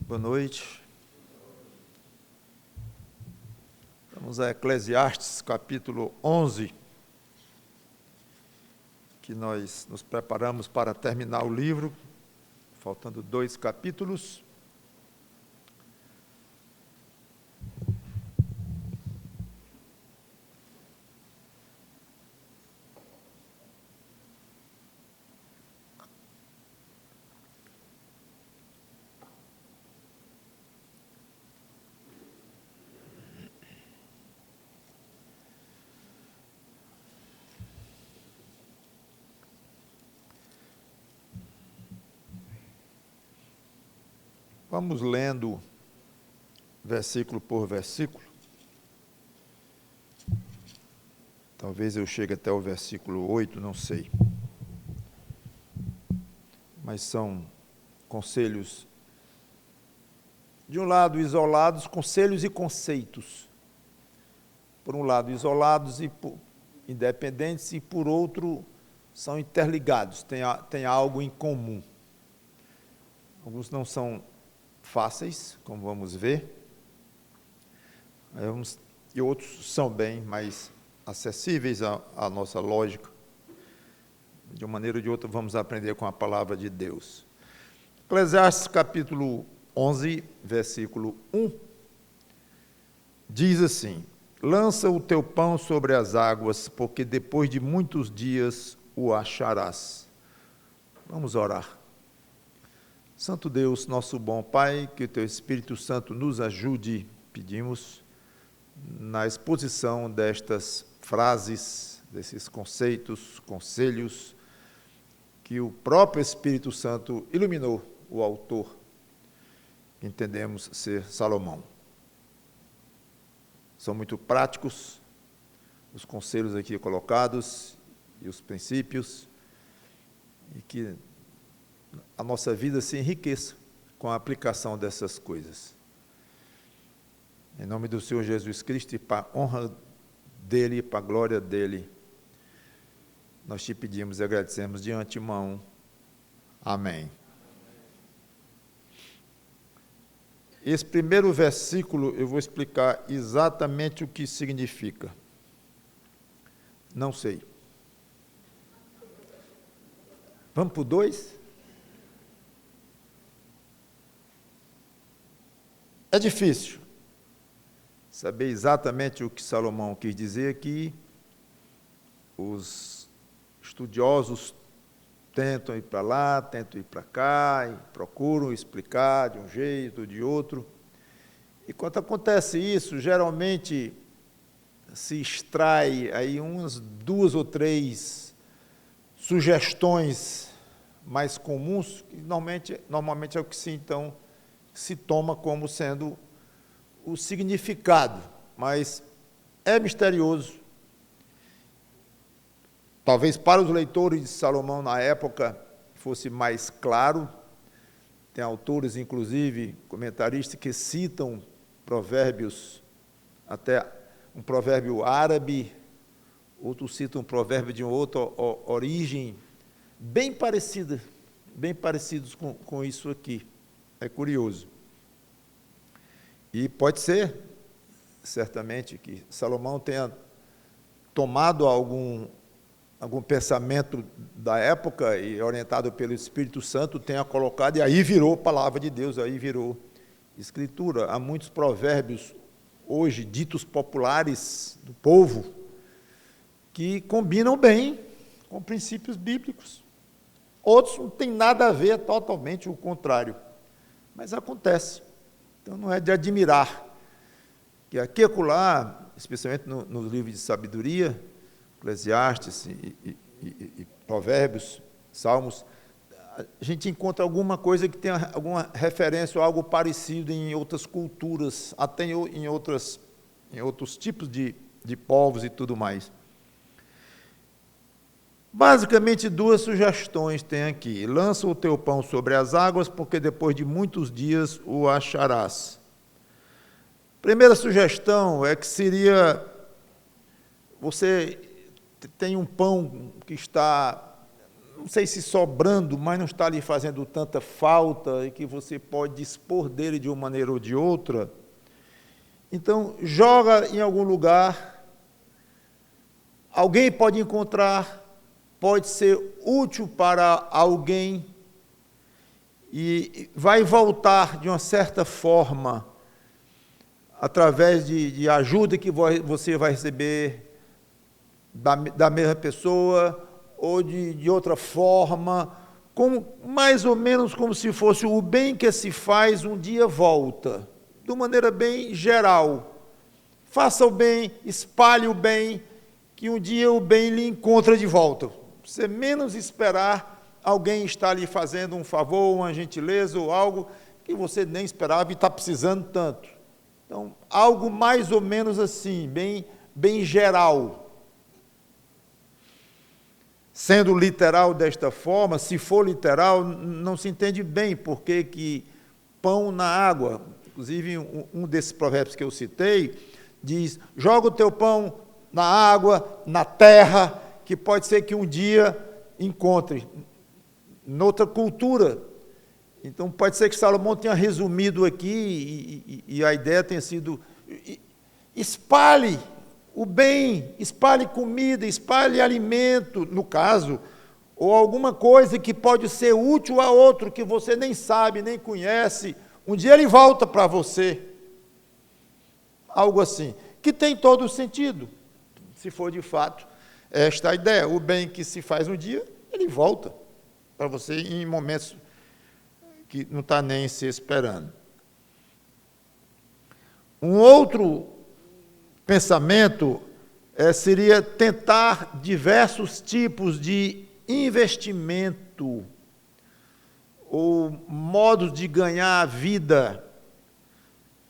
Boa noite. Vamos a Eclesiastes, capítulo 11, que nós nos preparamos para terminar o livro, faltando 2 capítulos. Vamos lendo versículo por versículo. Talvez eu chegue até o versículo 8, não sei. Mas são conselhos, de um lado isolados, conselhos e conceitos. Por um lado isolados e independentes, e por outro são interligados, têm algo em comum. Alguns não são fáceis, como vamos ver, e outros são bem mais acessíveis à nossa lógica. De uma maneira ou de outra, vamos aprender com a palavra de Deus. Eclesiastes capítulo 11, versículo 1, diz assim: lança o teu pão sobre as águas, porque depois de muitos dias o acharás. Vamos orar. Santo Deus, nosso bom Pai, que o Teu Espírito Santo nos ajude, pedimos, na exposição destas frases, desses conceitos, conselhos, que o próprio Espírito Santo iluminou o autor, que entendemos ser Salomão. São muito práticos os conselhos aqui colocados e os princípios, e que a nossa vida se enriqueça com a aplicação dessas coisas. Em nome do Senhor Jesus Cristo e para a honra dEle e para a glória dEle, nós te pedimos e agradecemos de antemão. Amém. Esse primeiro versículo eu vou explicar exatamente o que significa. Não sei. Vamos para o 2? É difícil saber exatamente o que Salomão quis dizer aqui. Os estudiosos tentam ir para lá, tentam ir para cá, e procuram explicar de um jeito ou de outro. E quando acontece isso, geralmente se extrai aí umas 2 ou 3 sugestões mais comuns, que normalmente é o que se toma como sendo o significado, mas é misterioso. Talvez para os leitores de Salomão na época fosse mais claro. Tem autores, inclusive, comentaristas, que citam provérbios, até um provérbio árabe, outros citam um provérbio de outra origem, bem parecidos com isso aqui. É curioso. E pode ser, certamente, que Salomão tenha tomado algum pensamento da época e, orientado pelo Espírito Santo, tenha colocado, e aí virou palavra de Deus, aí virou escritura. Há muitos provérbios, hoje, ditos populares do povo, que combinam bem com princípios bíblicos. Outros não têm nada a ver, totalmente o contrário. Mas acontece. Então não é de admirar que aqui e acolá, especialmente nos livros de sabedoria, Eclesiastes e Provérbios, Salmos, a gente encontra alguma coisa que tem alguma referência ou algo parecido em outras culturas, até em outros tipos de povos e tudo mais. Basicamente, 2 sugestões tem aqui. Lança o teu pão sobre as águas, porque depois de muitos dias o acharás. Primeira sugestão é que seria, você tem um pão que está não sei se sobrando, mas não está lhe fazendo tanta falta e que você pode dispor dele de uma maneira ou de outra, então joga em algum lugar, alguém pode encontrar, pode ser útil para alguém e vai voltar de uma certa forma, através de ajuda que você vai receber da mesma pessoa, ou de outra forma, mais ou menos como se fosse o bem que se faz um dia volta, de maneira bem geral. Faça o bem, espalhe o bem, que um dia o bem lhe encontra de volta. Você menos esperar, alguém está lhe fazendo um favor, uma gentileza ou algo que você nem esperava e está precisando tanto. Então, algo mais ou menos assim, bem geral. Sendo literal desta forma, se for literal, não se entende bem porque que pão na água. Inclusive, um desses provérbios que eu citei, diz, joga o teu pão na água, na terra, que pode ser que um dia encontre noutra cultura. Então, pode ser que Salomão tenha resumido aqui e a ideia tenha sido, espalhe o bem, espalhe comida, espalhe alimento, no caso, ou alguma coisa que pode ser útil a outro, que você nem sabe, nem conhece, um dia ele volta para você. Algo assim, que tem todo o sentido, se for de fato esta a ideia. O bem que se faz um dia, ele volta para você em momentos que não está nem se esperando. Um outro pensamento seria tentar diversos tipos de investimento ou modos de ganhar a vida,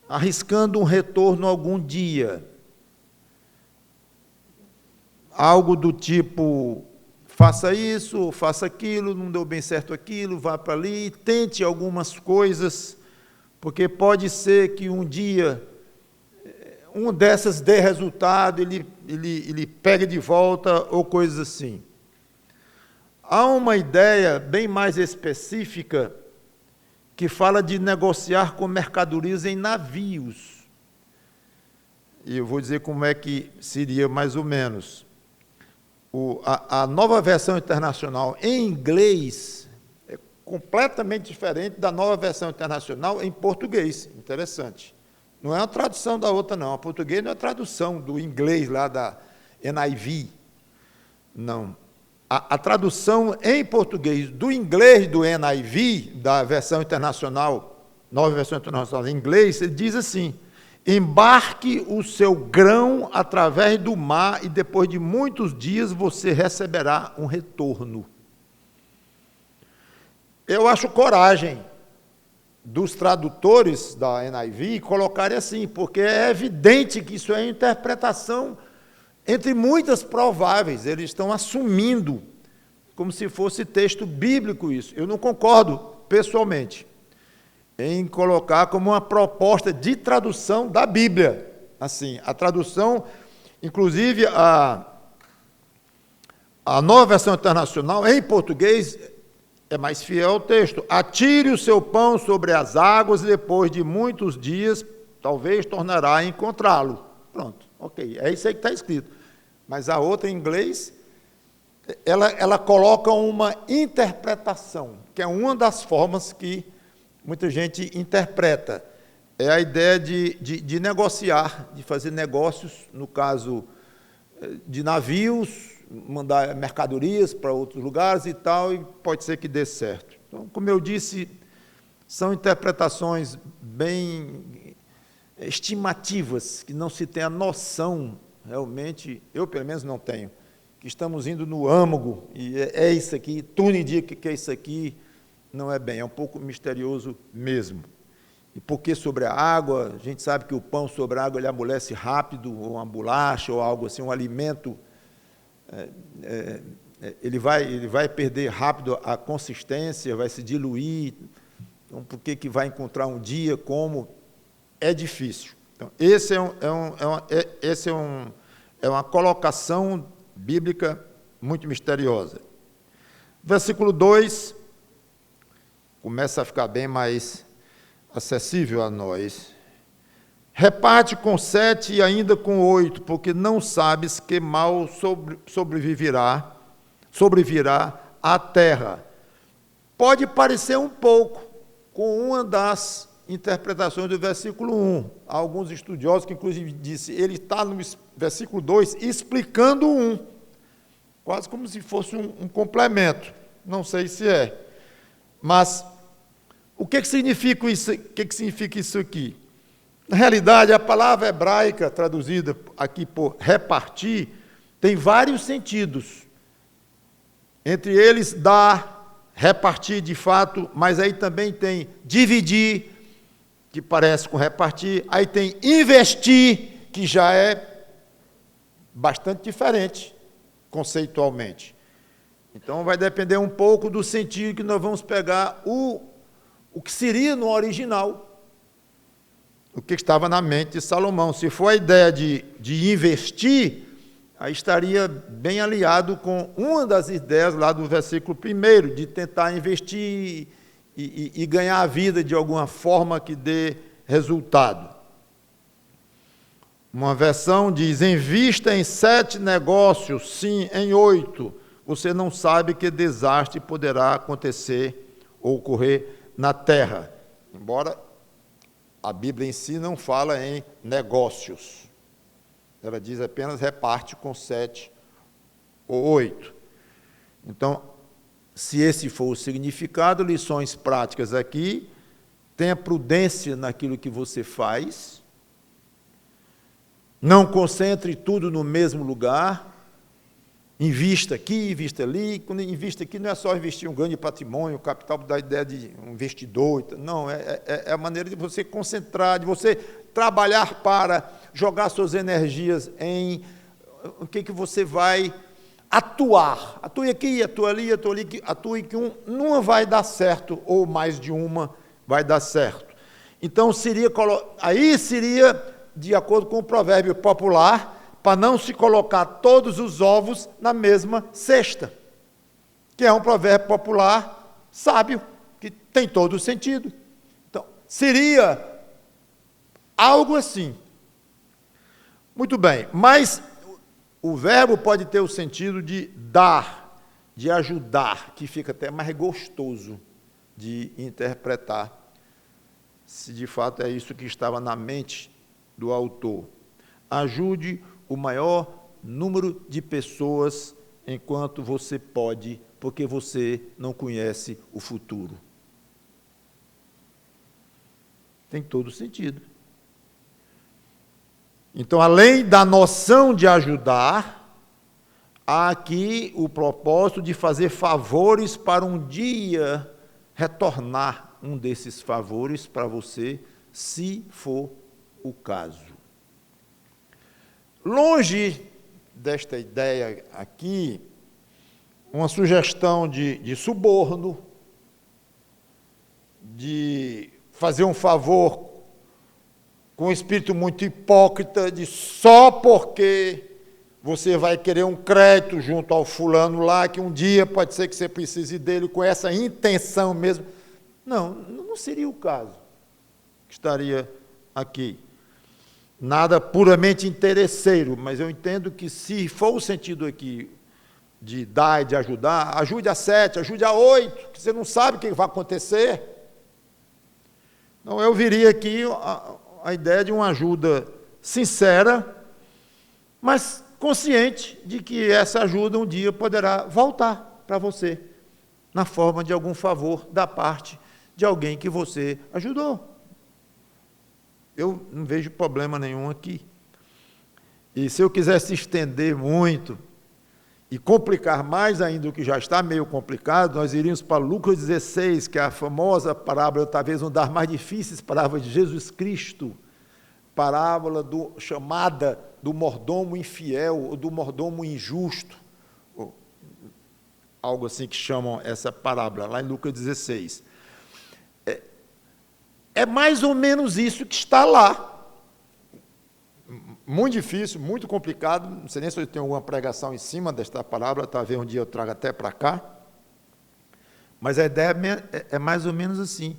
arriscando um retorno algum dia. Algo do tipo, faça isso, faça aquilo, não deu bem certo aquilo, vá para ali, tente algumas coisas, porque pode ser que um dia um dessas dê resultado, ele pega de volta, ou coisas assim. Há uma ideia bem mais específica que fala de negociar com mercadorias em navios. E eu vou dizer como é que seria mais ou menos. A nova versão internacional em inglês é completamente diferente da nova versão internacional em português. Interessante. Não é uma tradução da outra, não. A português não é a tradução do inglês lá da NIV. Não. A tradução em português do inglês do NIV, da versão internacional, nova versão internacional em inglês, ele diz assim, embarque o seu grão através do mar e depois de muitos dias você receberá um retorno. Eu acho coragem dos tradutores da NIV colocarem assim, porque é evidente que isso é interpretação entre muitas prováveis, eles estão assumindo como se fosse texto bíblico isso. Eu não concordo, pessoalmente, em colocar como uma proposta de tradução da Bíblia. Assim, a tradução, inclusive a nova versão internacional, em português, é mais fiel ao texto. Atire o seu pão sobre as águas e depois de muitos dias, talvez tornará a encontrá-lo. Pronto, ok, é isso aí que está escrito. Mas a outra, em inglês, ela coloca uma interpretação, que é uma das formas que muita gente interpreta. É a ideia de negociar, de fazer negócios, no caso de navios, mandar mercadorias para outros lugares e tal, e pode ser que dê certo. Então, como eu disse, são interpretações bem estimativas, que não se tem a noção, realmente, eu pelo menos não tenho, que estamos indo no âmago, e é isso aqui, tudo indica que é isso aqui, não é bem, é um pouco misterioso mesmo. E por que sobre a água? A gente sabe que o pão sobre a água ele amolece rápido, ou uma bolacha, ou algo assim, um alimento, ele vai perder rápido a consistência, vai se diluir. Então, por que vai encontrar um dia como? É difícil. Então, é uma colocação bíblica muito misteriosa. Versículo 2 começa a ficar bem mais acessível a nós. Reparte com 7 e ainda com 8, porque não sabes que mal sobreviverá à terra. Pode parecer um pouco com uma das interpretações do versículo 1. Há alguns estudiosos que, inclusive, dizem ele está no versículo 2 explicando o 1, quase como se fosse um complemento. Não sei se é. Mas o que significa isso? O que significa isso aqui? Na realidade, a palavra hebraica, traduzida aqui por repartir, tem vários sentidos. Entre eles, dar, repartir de fato, mas aí também tem dividir, que parece com repartir, aí tem investir, que já é bastante diferente conceitualmente. Então, vai depender um pouco do sentido que nós vamos pegar o que seria no original, o que estava na mente de Salomão. Se for a ideia de investir, aí estaria bem aliado com uma das ideias lá do versículo 1, de tentar investir e ganhar a vida de alguma forma que dê resultado. Uma versão diz: invista em 7 negócios, sim, em 8. Você não sabe que desastre poderá acontecer ou ocorrer na terra. Embora a Bíblia em si não fala em negócios. Ela diz apenas reparte com 7 ou 8. Então, se esse for o significado, lições práticas aqui: tenha prudência naquilo que você faz, não concentre tudo no mesmo lugar, invista aqui, invista ali. Quando invista aqui, não é só investir um grande patrimônio, o capital dá a ideia de um investidor, não, é a maneira de você concentrar, de você trabalhar para jogar suas energias em o que você vai atuar. Atue aqui, atue ali, atue que uma vai dar certo, ou mais de uma vai dar certo. Então, aí seria, de acordo com o provérbio popular, para não se colocar todos os ovos na mesma cesta, que é um provérbio popular sábio, que tem todo o sentido. Então, seria algo assim. Muito bem, mas o verbo pode ter o sentido de dar, de ajudar, que fica até mais gostoso de interpretar, se de fato é isso que estava na mente do autor. Ajude o maior número de pessoas enquanto você pode, porque você não conhece o futuro. Tem todo sentido. Então, além da noção de ajudar, há aqui o propósito de fazer favores para um dia retornar um desses favores para você, se for o caso. Longe desta ideia aqui, uma sugestão de suborno, de fazer um favor com um espírito muito hipócrita, de só porque você vai querer um crédito junto ao fulano lá, que um dia pode ser que você precise dele com essa intenção mesmo. Não seria o caso que estaria aqui. Nada puramente interesseiro, mas eu entendo que, se for o sentido aqui de dar e de ajudar, ajude a 7, ajude a 8, que você não sabe o que vai acontecer. Então, eu viria aqui a ideia de uma ajuda sincera, mas consciente de que essa ajuda um dia poderá voltar para você, na forma de algum favor da parte de alguém que você ajudou. Eu não vejo problema nenhum aqui. E se eu quisesse estender muito e complicar mais ainda o que já está meio complicado, nós iríamos para Lucas 16, que é a famosa parábola, talvez uma das mais difíceis parábolas de Jesus Cristo, parábola chamada do mordomo infiel, ou do mordomo injusto, algo assim que chamam essa parábola, lá em Lucas 16. É mais ou menos isso que está lá. Muito difícil, muito complicado. Não sei nem se eu tenho alguma pregação em cima desta palavra, talvez um dia eu traga até para cá. Mas a ideia é mais ou menos assim.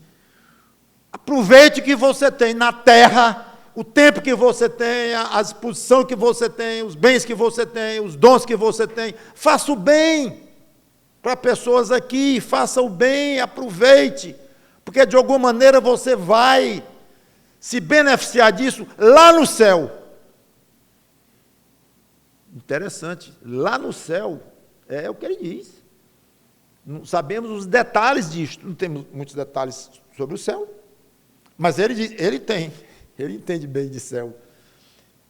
Aproveite o que você tem na terra, o tempo que você tem, a disposição que você tem, os bens que você tem, os dons que você tem. Faça o bem para pessoas aqui, faça o bem, aproveite, porque de alguma maneira você vai se beneficiar disso lá no céu. Interessante, lá no céu, é o que ele diz. Não sabemos os detalhes disto, não temos muitos detalhes sobre o céu, mas ele diz, ele entende bem de céu.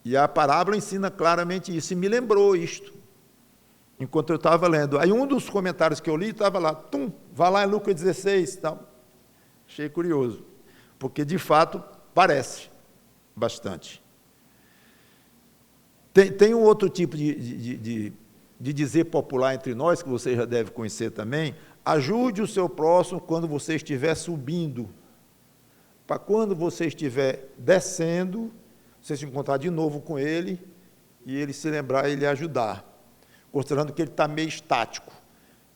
E a parábola ensina claramente isso, e me lembrou isto, enquanto eu estava lendo. Aí um dos comentários que eu li estava lá, vai lá em Lucas 16, tal. Achei curioso, porque de fato parece bastante. Tem um outro tipo de dizer popular entre nós, que você já deve conhecer também: ajude o seu próximo quando você estiver subindo, para quando você estiver descendo, você se encontrar de novo com ele, e ele se lembrar e lhe ajudar, considerando que ele está meio estático,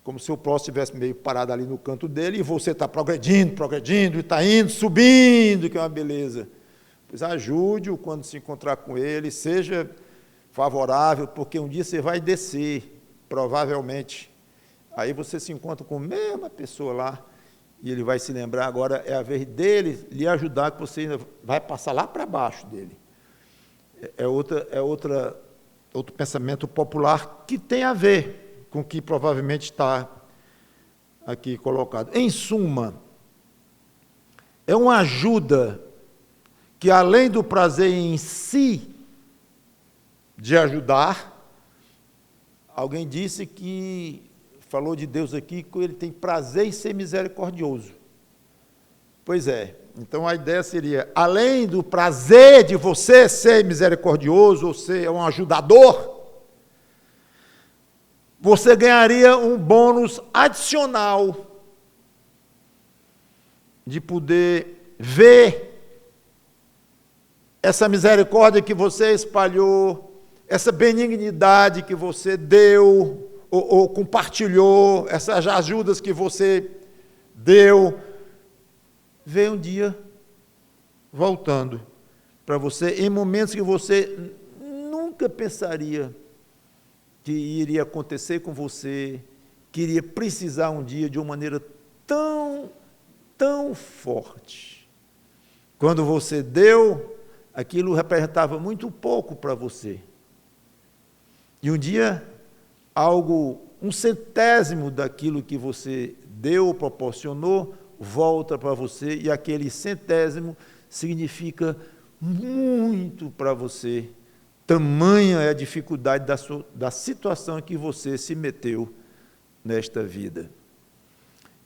como se o próximo estivesse meio parado ali no canto dele, e você está progredindo, e está indo, subindo, que é uma beleza. Pois ajude-o quando se encontrar com ele, seja favorável, porque um dia você vai descer, provavelmente. Aí você se encontra com a mesma pessoa lá, e ele vai se lembrar, agora é a vez dele lhe ajudar, que você ainda vai passar lá para baixo dele. Outro pensamento popular que tem a ver com o que provavelmente está aqui colocado. Em suma, é uma ajuda que, além do prazer em si de ajudar, alguém disse que, falou de Deus aqui, que ele tem prazer em ser misericordioso. Pois é, então a ideia seria, além do prazer de você ser misericordioso, ou ser um ajudador, você ganharia um bônus adicional de poder ver essa misericórdia que você espalhou, essa benignidade que você deu ou compartilhou, essas ajudas que você deu, ver um dia voltando para você, em momentos que você nunca pensaria que iria acontecer com você, que iria precisar um dia de uma maneira tão forte. Quando você deu, aquilo representava muito pouco para você. E um dia, um centésimo daquilo que você deu, proporcionou, volta para você, e aquele centésimo significa muito para você. Tamanha é a dificuldade da situação em que você se meteu nesta vida.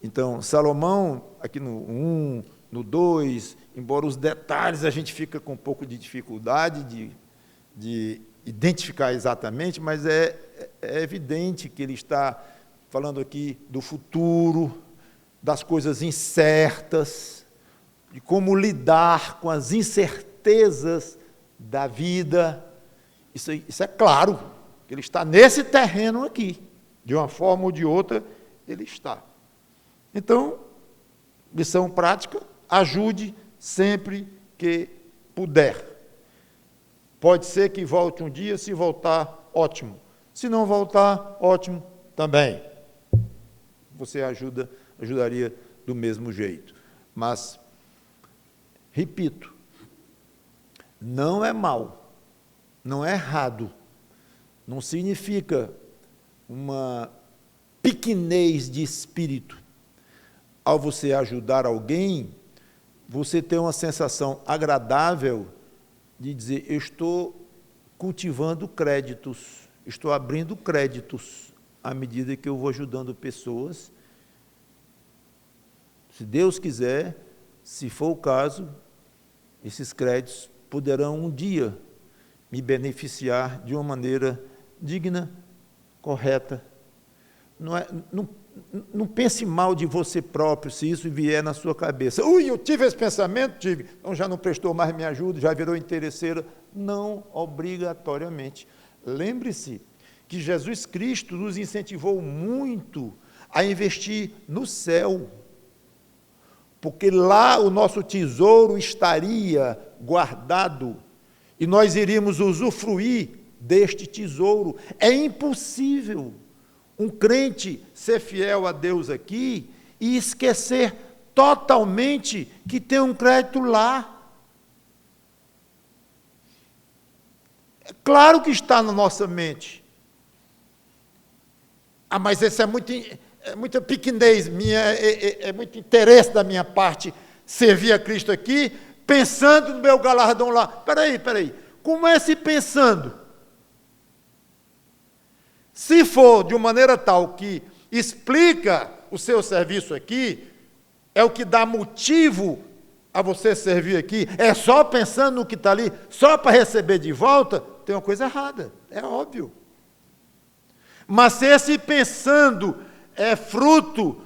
Então, Salomão, aqui no 1, no 2, embora os detalhes a gente fica com um pouco de dificuldade de identificar exatamente, mas é evidente que ele está falando aqui do futuro, das coisas incertas, de como lidar com as incertezas da vida. Isso é claro, que ele está nesse terreno aqui, de uma forma ou de outra, ele está. Então, lição prática: ajude sempre que puder. Pode ser que volte um dia, se voltar, ótimo. Se não voltar, ótimo também. Você ajudaria do mesmo jeito. Mas, repito, não é mal, não é errado, não significa uma pequenez de espírito. Ao você ajudar alguém, você tem uma sensação agradável de dizer: eu estou cultivando créditos, estou abrindo créditos à medida que eu vou ajudando pessoas. Se Deus quiser, se for o caso, esses créditos poderão um dia me beneficiar de uma maneira digna, correta. Não pense mal de você próprio se isso vier na sua cabeça. Eu tive esse pensamento, então já não prestou mais minha ajuda, já virou interesseira. Não obrigatoriamente. Lembre-se que Jesus Cristo nos incentivou muito a investir no céu, porque lá o nosso tesouro estaria guardado e nós iríamos usufruir deste tesouro. É impossível um crente ser fiel a Deus aqui e esquecer totalmente que tem um crédito lá. É claro que está na nossa mente. Ah, mas isso é muita pequenez minha, é muito interesse da minha parte servir a Cristo aqui, pensando no meu galardão lá. Espera aí. Como é se pensando? Se for de uma maneira tal que explica o seu serviço aqui, é o que dá motivo a você servir aqui, é só pensando no que está ali, só para receber de volta, tem uma coisa errada, é óbvio. Mas se esse pensando é fruto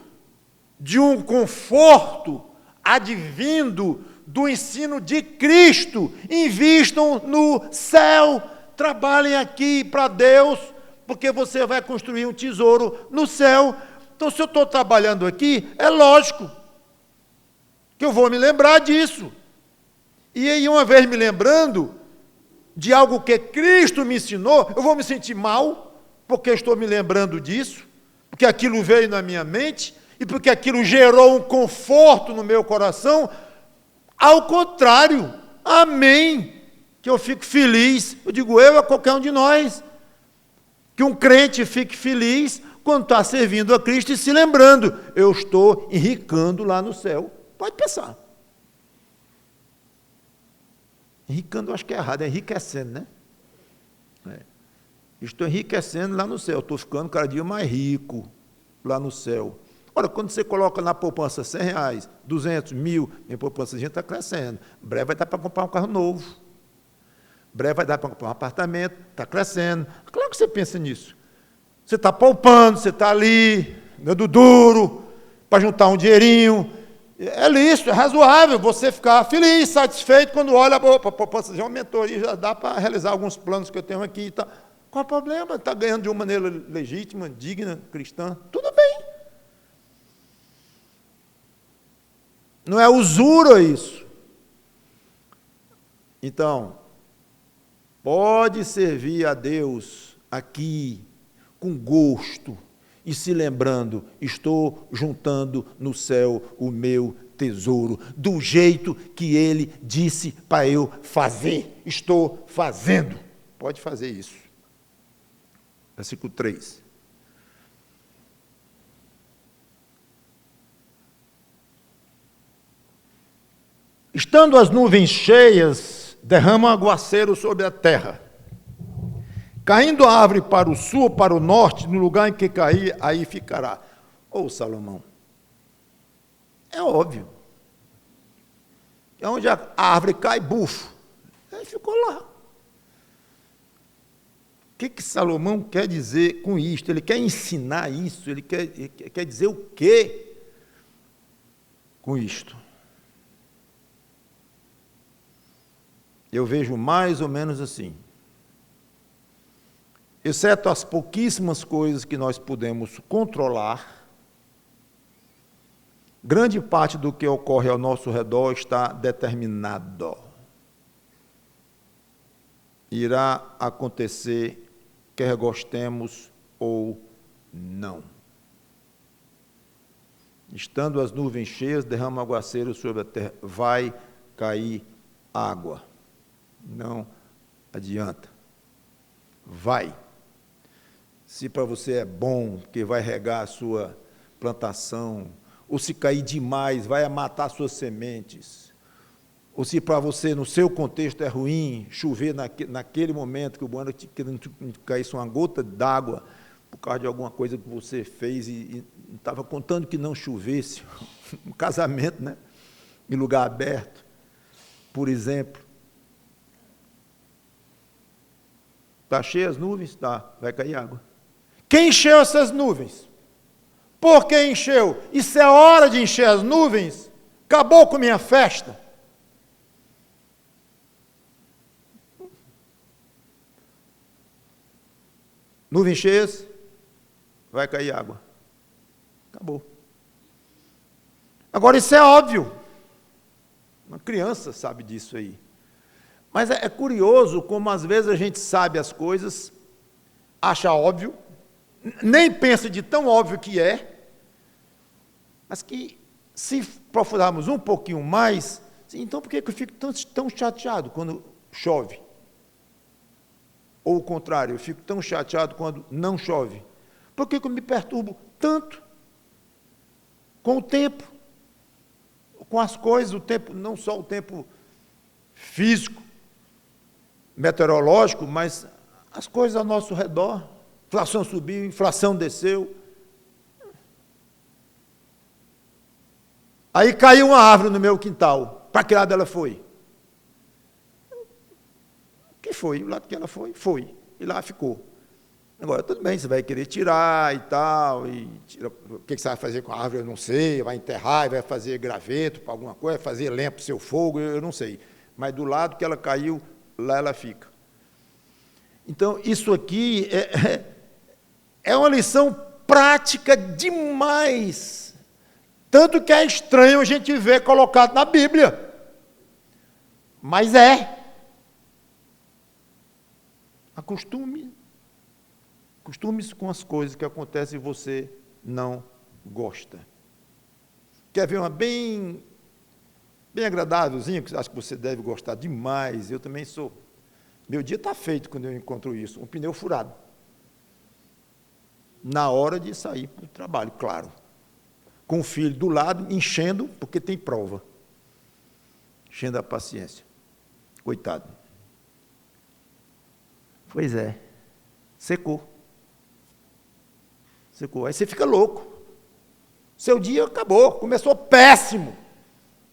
de um conforto advindo do ensino de Cristo, invistam no céu, trabalhem aqui para Deus, porque você vai construir um tesouro no céu. Então, se eu estou trabalhando aqui, é lógico que eu vou me lembrar disso. E aí, uma vez me lembrando de algo que Cristo me ensinou, eu vou me sentir mal, porque estou me lembrando disso, porque aquilo veio na minha mente, e porque aquilo gerou um conforto no meu coração. Ao contrário, amém, que eu fico feliz, eu digo eu a qualquer um de nós, que um crente fique feliz quando está servindo a Cristo e se lembrando, eu estou enricando lá no céu. Pode pensar. Enricando eu acho que é errado, é enriquecendo, né? Estou enriquecendo lá no céu, estou ficando cada dia mais rico lá no céu. Ora, quando você coloca na poupança R$100, 200, 1.000, minha poupança a gente está crescendo. Breve vai dar para comprar um carro novo. Breve vai dar para comprar um apartamento, está crescendo. Claro que você pensa nisso. Você está poupando, você está ali, dando duro, para juntar um dinheirinho. É lícito, é razoável você ficar feliz, satisfeito, quando olha, opa, a poupança já aumentou, e já dá para realizar alguns planos que eu tenho aqui. Tá. Qual é o problema? Está ganhando de uma maneira legítima, digna, cristã. Tudo bem. Não é usura isso. Então, pode servir a Deus aqui com gosto e se lembrando, estou juntando no céu o meu tesouro, do jeito que Ele disse para eu fazer, estou fazendo. Pode fazer isso. Versículo 3. Estando as nuvens cheias, derrama aguaceiro sobre a terra. Caindo a árvore para o sul ou para o norte, no lugar em que cair, aí ficará. Ô Salomão, é óbvio. É onde a árvore cai, bufo. Aí ficou lá. O que Salomão quer dizer com isto? Ele quer ensinar isso? Ele quer dizer o quê com isto? Eu vejo mais ou menos assim. Exceto as pouquíssimas coisas que nós podemos controlar, grande parte do que ocorre ao nosso redor está determinado. Irá acontecer, quer gostemos ou não. Estando as nuvens cheias, derrama aguaceiro sobre a terra, vai cair água. Não adianta. Vai. Se para você é bom, porque vai regar a sua plantação, ou se cair demais, vai matar suas sementes, ou se para você, no seu contexto, é ruim, chover naquele momento, que o bom era que não caísse uma gota d'água, por causa de alguma coisa que você fez e estava contando que não chovesse, um casamento, né? Em lugar aberto, por exemplo. Está cheia as nuvens? Tá, vai cair água. Quem encheu essas nuvens? Por que encheu? Isso é hora de encher as nuvens? Acabou com minha festa? Nuvens cheias, vai cair água. Acabou. Agora, isso é óbvio. Uma criança sabe disso aí. Mas é curioso como às vezes a gente sabe as coisas, acha óbvio, nem pensa de tão óbvio que é, mas que se aprofundarmos um pouquinho mais, então por que eu fico tão chateado quando chove? Ou o contrário, eu fico tão chateado quando não chove? Por que eu me perturbo tanto com o tempo, com as coisas, o tempo, não só o tempo físico, meteorológico, mas as coisas ao nosso redor? Inflação subiu, inflação desceu. Aí caiu uma árvore no meu quintal. Para que lado ela foi? Que foi? O lado que ela foi? Foi. E lá ficou. Agora, tudo bem, você vai querer tirar e tal, o que você vai fazer com a árvore, eu não sei, vai enterrar, vai fazer graveto para alguma coisa, vai fazer lenha para o seu fogo, eu não sei. Mas do lado que ela caiu, lá ela fica. Então, isso aqui é uma lição prática demais. Tanto que é estranho a gente ver colocado na Bíblia. Mas é. Acostume-se com as coisas que acontecem e você não gosta. Quer ver uma bem agradávelzinha, que acho que você deve gostar demais, eu também sou. Meu dia está feito quando eu encontro isso, um pneu furado. Na hora de sair para o trabalho, claro. Com o filho do lado, enchendo, porque tem prova. Enchendo a paciência. Coitado. Pois é. Secou. Aí você fica louco. Seu dia acabou, começou péssimo.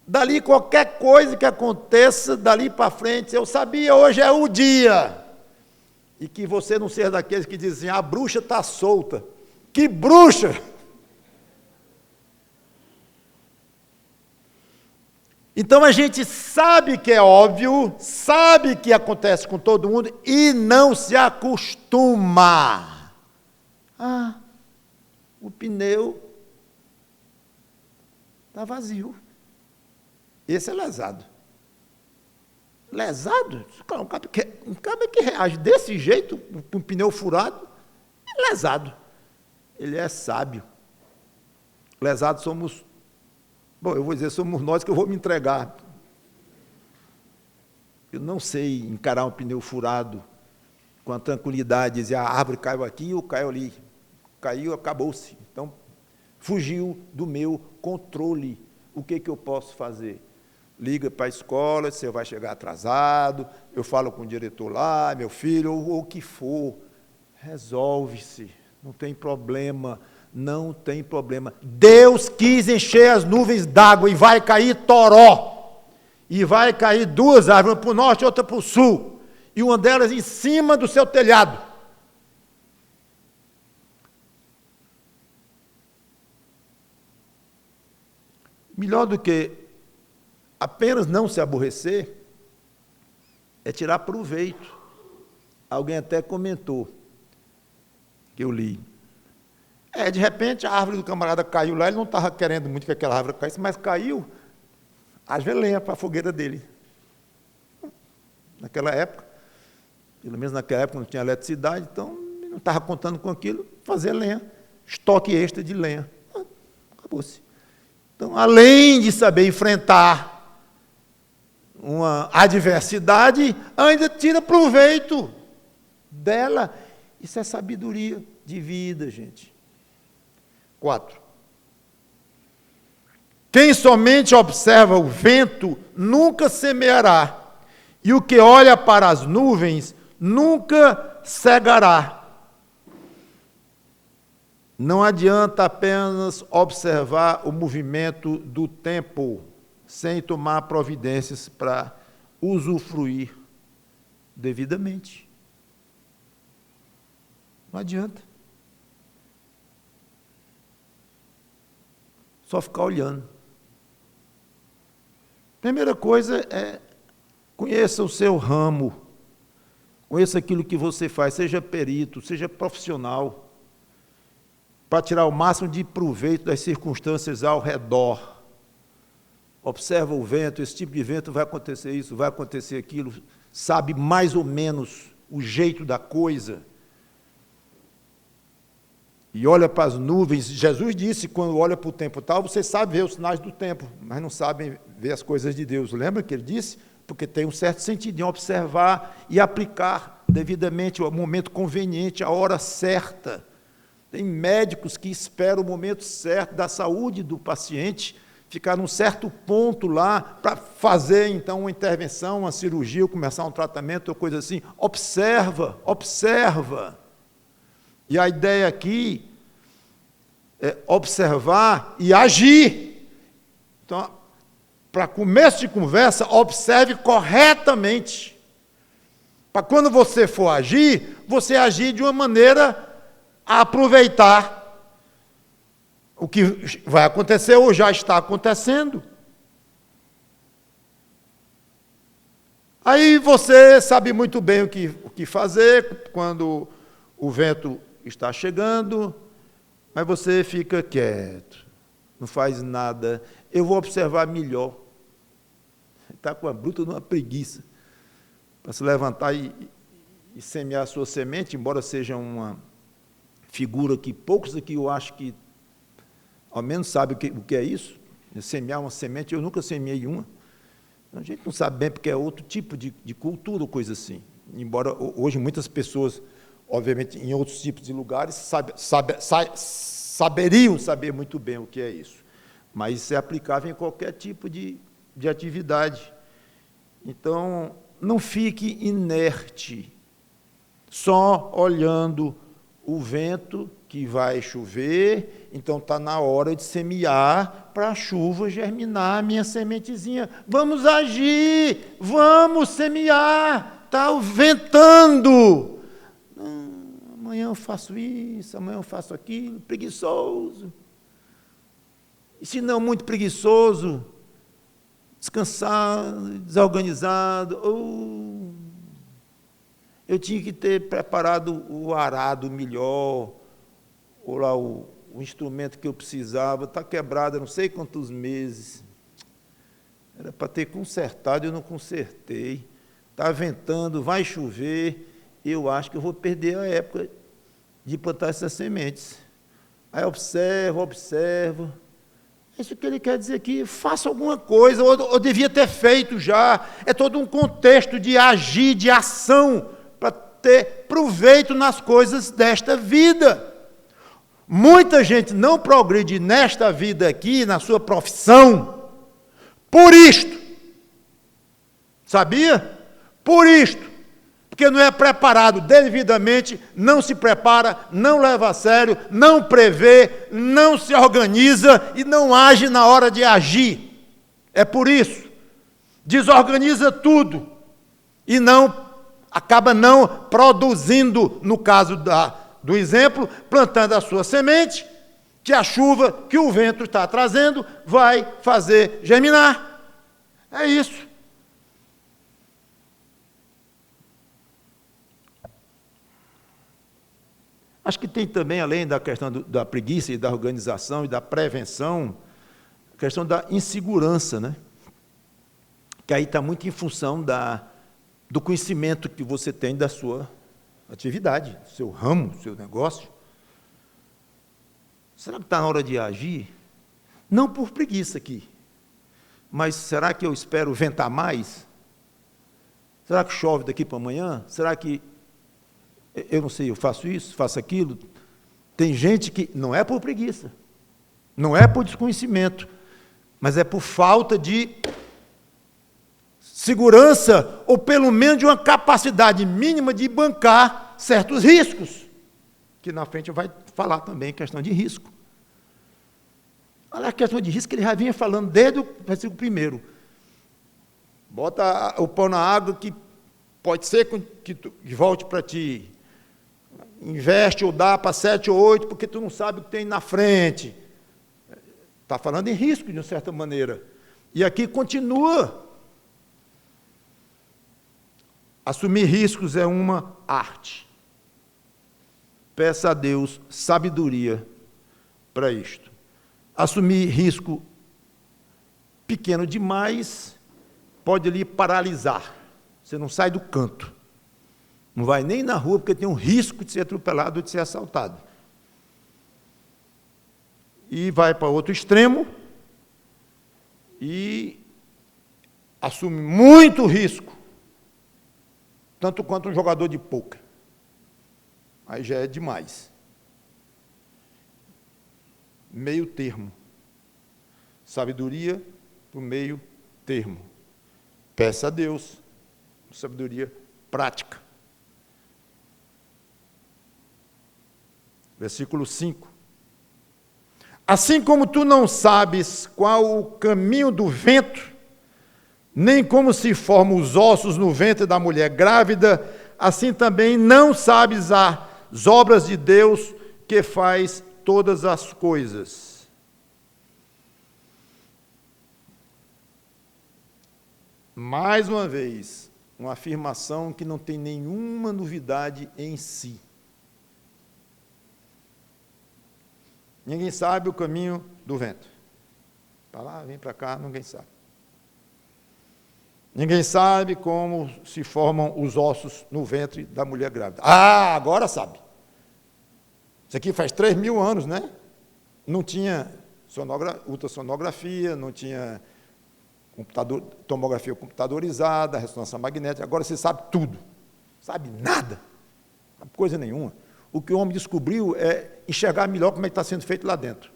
Dali qualquer coisa que aconteça, dali para frente, eu sabia, hoje é o dia. E que você não seja daqueles que dizem, a bruxa está solta. Que bruxa! Então a gente sabe que é óbvio, sabe que acontece com todo mundo e não se acostuma. Ah, o pneu está vazio. Esse é lesado. Lesado? Um cara que reage desse jeito, com um pneu furado, é lesado. Ele é sábio. Lesados somos... Bom, eu vou dizer, somos nós que eu vou me entregar. Eu não sei encarar um pneu furado com a tranquilidade, dizer, a árvore caiu aqui ou caiu ali. Caiu, acabou-se. Então, fugiu do meu controle. O que eu posso fazer? Liga para a escola, você vai chegar atrasado, eu falo com o diretor lá, meu filho, ou o que for. Resolve-se, não tem problema. Não tem problema. Deus quis encher as nuvens d'água e vai cair toró. E vai cair duas árvores, uma para o norte e outra para o sul. E uma delas em cima do seu telhado. Melhor do que apenas não se aborrecer, é tirar proveito. Alguém até comentou, que eu li. De repente, a árvore do camarada caiu lá, ele não estava querendo muito que aquela árvore caísse, mas caiu, haja lenha para a fogueira dele. Naquela época, pelo menos naquela época não tinha eletricidade, então ele não estava contando com aquilo, fazer lenha, estoque extra de lenha. Acabou-se. Então, além de saber enfrentar uma adversidade, ainda tira proveito dela. Isso é sabedoria de vida, gente. 4. Quem somente observa o vento nunca semeará, e o que olha para as nuvens nunca cegará. Não adianta apenas observar o movimento do tempo, sem tomar providências para usufruir devidamente. Não adianta. Só ficar olhando. Primeira coisa é, conheça o seu ramo, conheça aquilo que você faz, seja perito, seja profissional. para tirar o máximo de proveito das circunstâncias ao redor. Observa o vento, esse tipo de vento vai acontecer isso, vai acontecer aquilo, sabe mais ou menos o jeito da coisa. E olha para as nuvens. Jesus disse, quando olha para o tempo tal, você sabe ver os sinais do tempo, mas não sabem ver as coisas de Deus. Lembra que ele disse? Porque tem um certo sentido em observar e aplicar devidamente o momento conveniente, a hora certa. Tem médicos que esperam o momento certo da saúde do paciente, ficar num certo ponto lá para fazer, então, uma intervenção, uma cirurgia, ou começar um tratamento, ou coisa assim. Observa, observa. E a ideia aqui é observar e agir. Então, para começo de conversa, observe corretamente. Para quando você for agir, você agir de uma maneira a aproveitar o que vai acontecer ou já está acontecendo. Aí você sabe muito bem o que fazer quando o vento está chegando, mas você fica quieto, não faz nada. Eu vou observar melhor. Está com a bruta de uma preguiça para se levantar e semear a sua semente, embora seja uma figura que poucos aqui eu acho que ao menos sabem o que é isso. Semear uma semente, eu nunca semeei uma. A gente não sabe bem porque é outro tipo de cultura ou coisa assim. Embora hoje muitas pessoas, obviamente, em outros tipos de lugares, saberiam saber muito bem o que é isso. Mas isso é aplicável em qualquer tipo de atividade. Então, não fique inerte, só olhando o vento que vai chover, então está na hora de semear para a chuva germinar a minha sementezinha. Vamos agir, vamos semear, está ventando. Amanhã eu faço isso, amanhã eu faço aquilo, preguiçoso. E se não muito preguiçoso, descansado, desorganizado, eu tinha que ter preparado o arado melhor, ou lá o instrumento que eu precisava, está quebrado há não sei quantos meses. Era para ter consertado, eu não consertei. Está ventando, vai chover, eu acho que eu vou perder a época de plantar essas sementes. Aí observo. É isso que ele quer dizer aqui, faça alguma coisa, ou devia ter feito já. É todo um contexto de agir, de ação, para ter proveito nas coisas desta vida. Muita gente não progride nesta vida aqui, na sua profissão, por isto. Sabia? Por isto. Porque não é preparado devidamente, não se prepara, não leva a sério, não prevê, não se organiza e não age na hora de agir. É por isso. Desorganiza tudo e acaba não produzindo, no caso do exemplo, plantando a sua semente, que a chuva, que o vento está trazendo, vai fazer germinar. É isso. Acho que tem também, além da questão da preguiça e da organização e da prevenção, a questão da insegurança, né? Que aí está muito em função do conhecimento que você tem da sua atividade, do seu ramo, do seu negócio. Será que está na hora de agir? Não por preguiça aqui, mas será que eu espero ventar mais? Será que chove daqui para amanhã? Será que eu não sei, eu faço isso, faço aquilo? Tem gente que não é por preguiça, não é por desconhecimento, mas é por falta de segurança, ou pelo menos de uma capacidade mínima de bancar certos riscos, que na frente vai falar também questão de risco. Olha a questão de risco que ele já vinha falando desde o versículo 1. Bota o pão na água que pode ser que volte para ti. Investe ou dá para 7 ou 8, porque tu não sabe o que tem na frente. Está falando em risco, de uma certa maneira. E aqui continua. Assumir riscos é uma arte. Peça a Deus sabedoria para isto. Assumir risco pequeno demais pode lhe paralisar. Você não sai do canto. Não vai nem na rua, porque tem um risco de ser atropelado ou de ser assaltado. E vai para outro extremo e assume muito risco, tanto quanto um jogador de pôquer. Aí já é demais. Meio termo. Sabedoria para o meio termo. Peça a Deus sabedoria prática. Versículo 5. Assim como tu não sabes qual o caminho do vento, nem como se formam os ossos no ventre da mulher grávida, assim também não sabes as obras de Deus que faz todas as coisas. Mais uma vez, uma afirmação que não tem nenhuma novidade em si. Ninguém sabe o caminho do vento. Para lá, vem para cá, ninguém sabe. Ninguém sabe como se formam os ossos no ventre da mulher grávida. Ah, agora sabe. Isso aqui faz 3.000 anos, né? Não tinha ultrassonografia, não tinha tomografia computadorizada, ressonância magnética. Agora você sabe tudo. Sabe nada. Não sabe coisa nenhuma. O que o homem descobriu é enxergar melhor como é que está sendo feito lá dentro.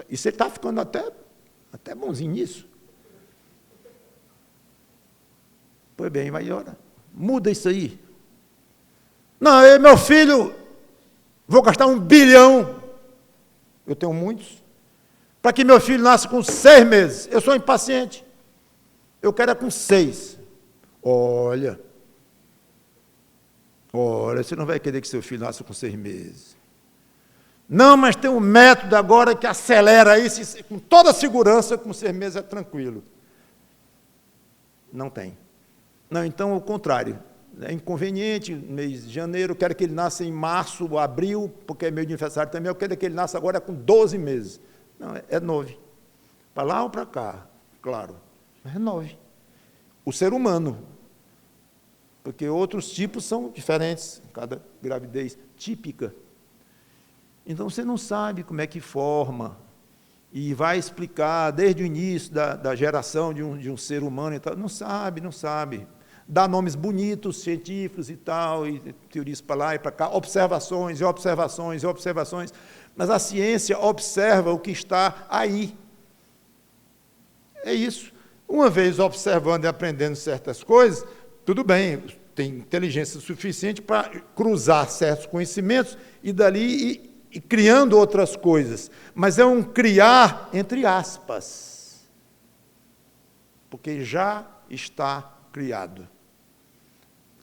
Isso ele está ficando até bonzinho nisso. Pois bem, vai ora. Muda isso aí. Não, meu filho, vou gastar 1 bilhão. Eu tenho muitos. Para que meu filho nasça com 6 meses. Eu sou impaciente. Eu quero é com 6. Olha, você não vai querer que seu filho nasça com 6 meses. Não, mas tem um método agora que acelera isso, com toda a segurança, com 6 meses é tranquilo. Não tem. Não, então, o contrário. É inconveniente, mês de janeiro, eu quero que ele nasça em março, abril, porque é meu aniversário também, eu quero que ele nasça agora com 12 meses. Não, é 9. Para lá ou para cá, claro. Mas é 9. O ser humano. Porque outros tipos são diferentes, cada gravidez típica. Então, você não sabe como é que forma, e vai explicar desde o início da geração de um ser humano e tal. Não sabe. Dá nomes bonitos, científicos e tal, e teorias para lá e para cá, observações, mas a ciência observa o que está aí. É isso. Uma vez observando e aprendendo certas coisas, tudo bem, tem inteligência suficiente para cruzar certos conhecimentos e dali e criando outras coisas. Mas é um criar entre aspas, porque já está criado.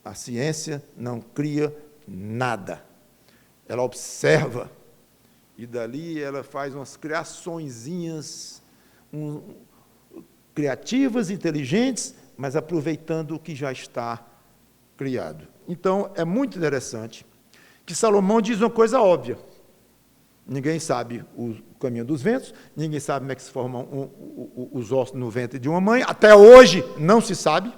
A ciência não cria nada. Ela observa e dali ela faz umas criaçõezinhas criativas, inteligentes, mas aproveitando o que já está criado. Então, é muito interessante que Salomão diz uma coisa óbvia. Ninguém sabe o caminho dos ventos, ninguém sabe como é que se formam os ossos no ventre de uma mãe, até hoje não se sabe.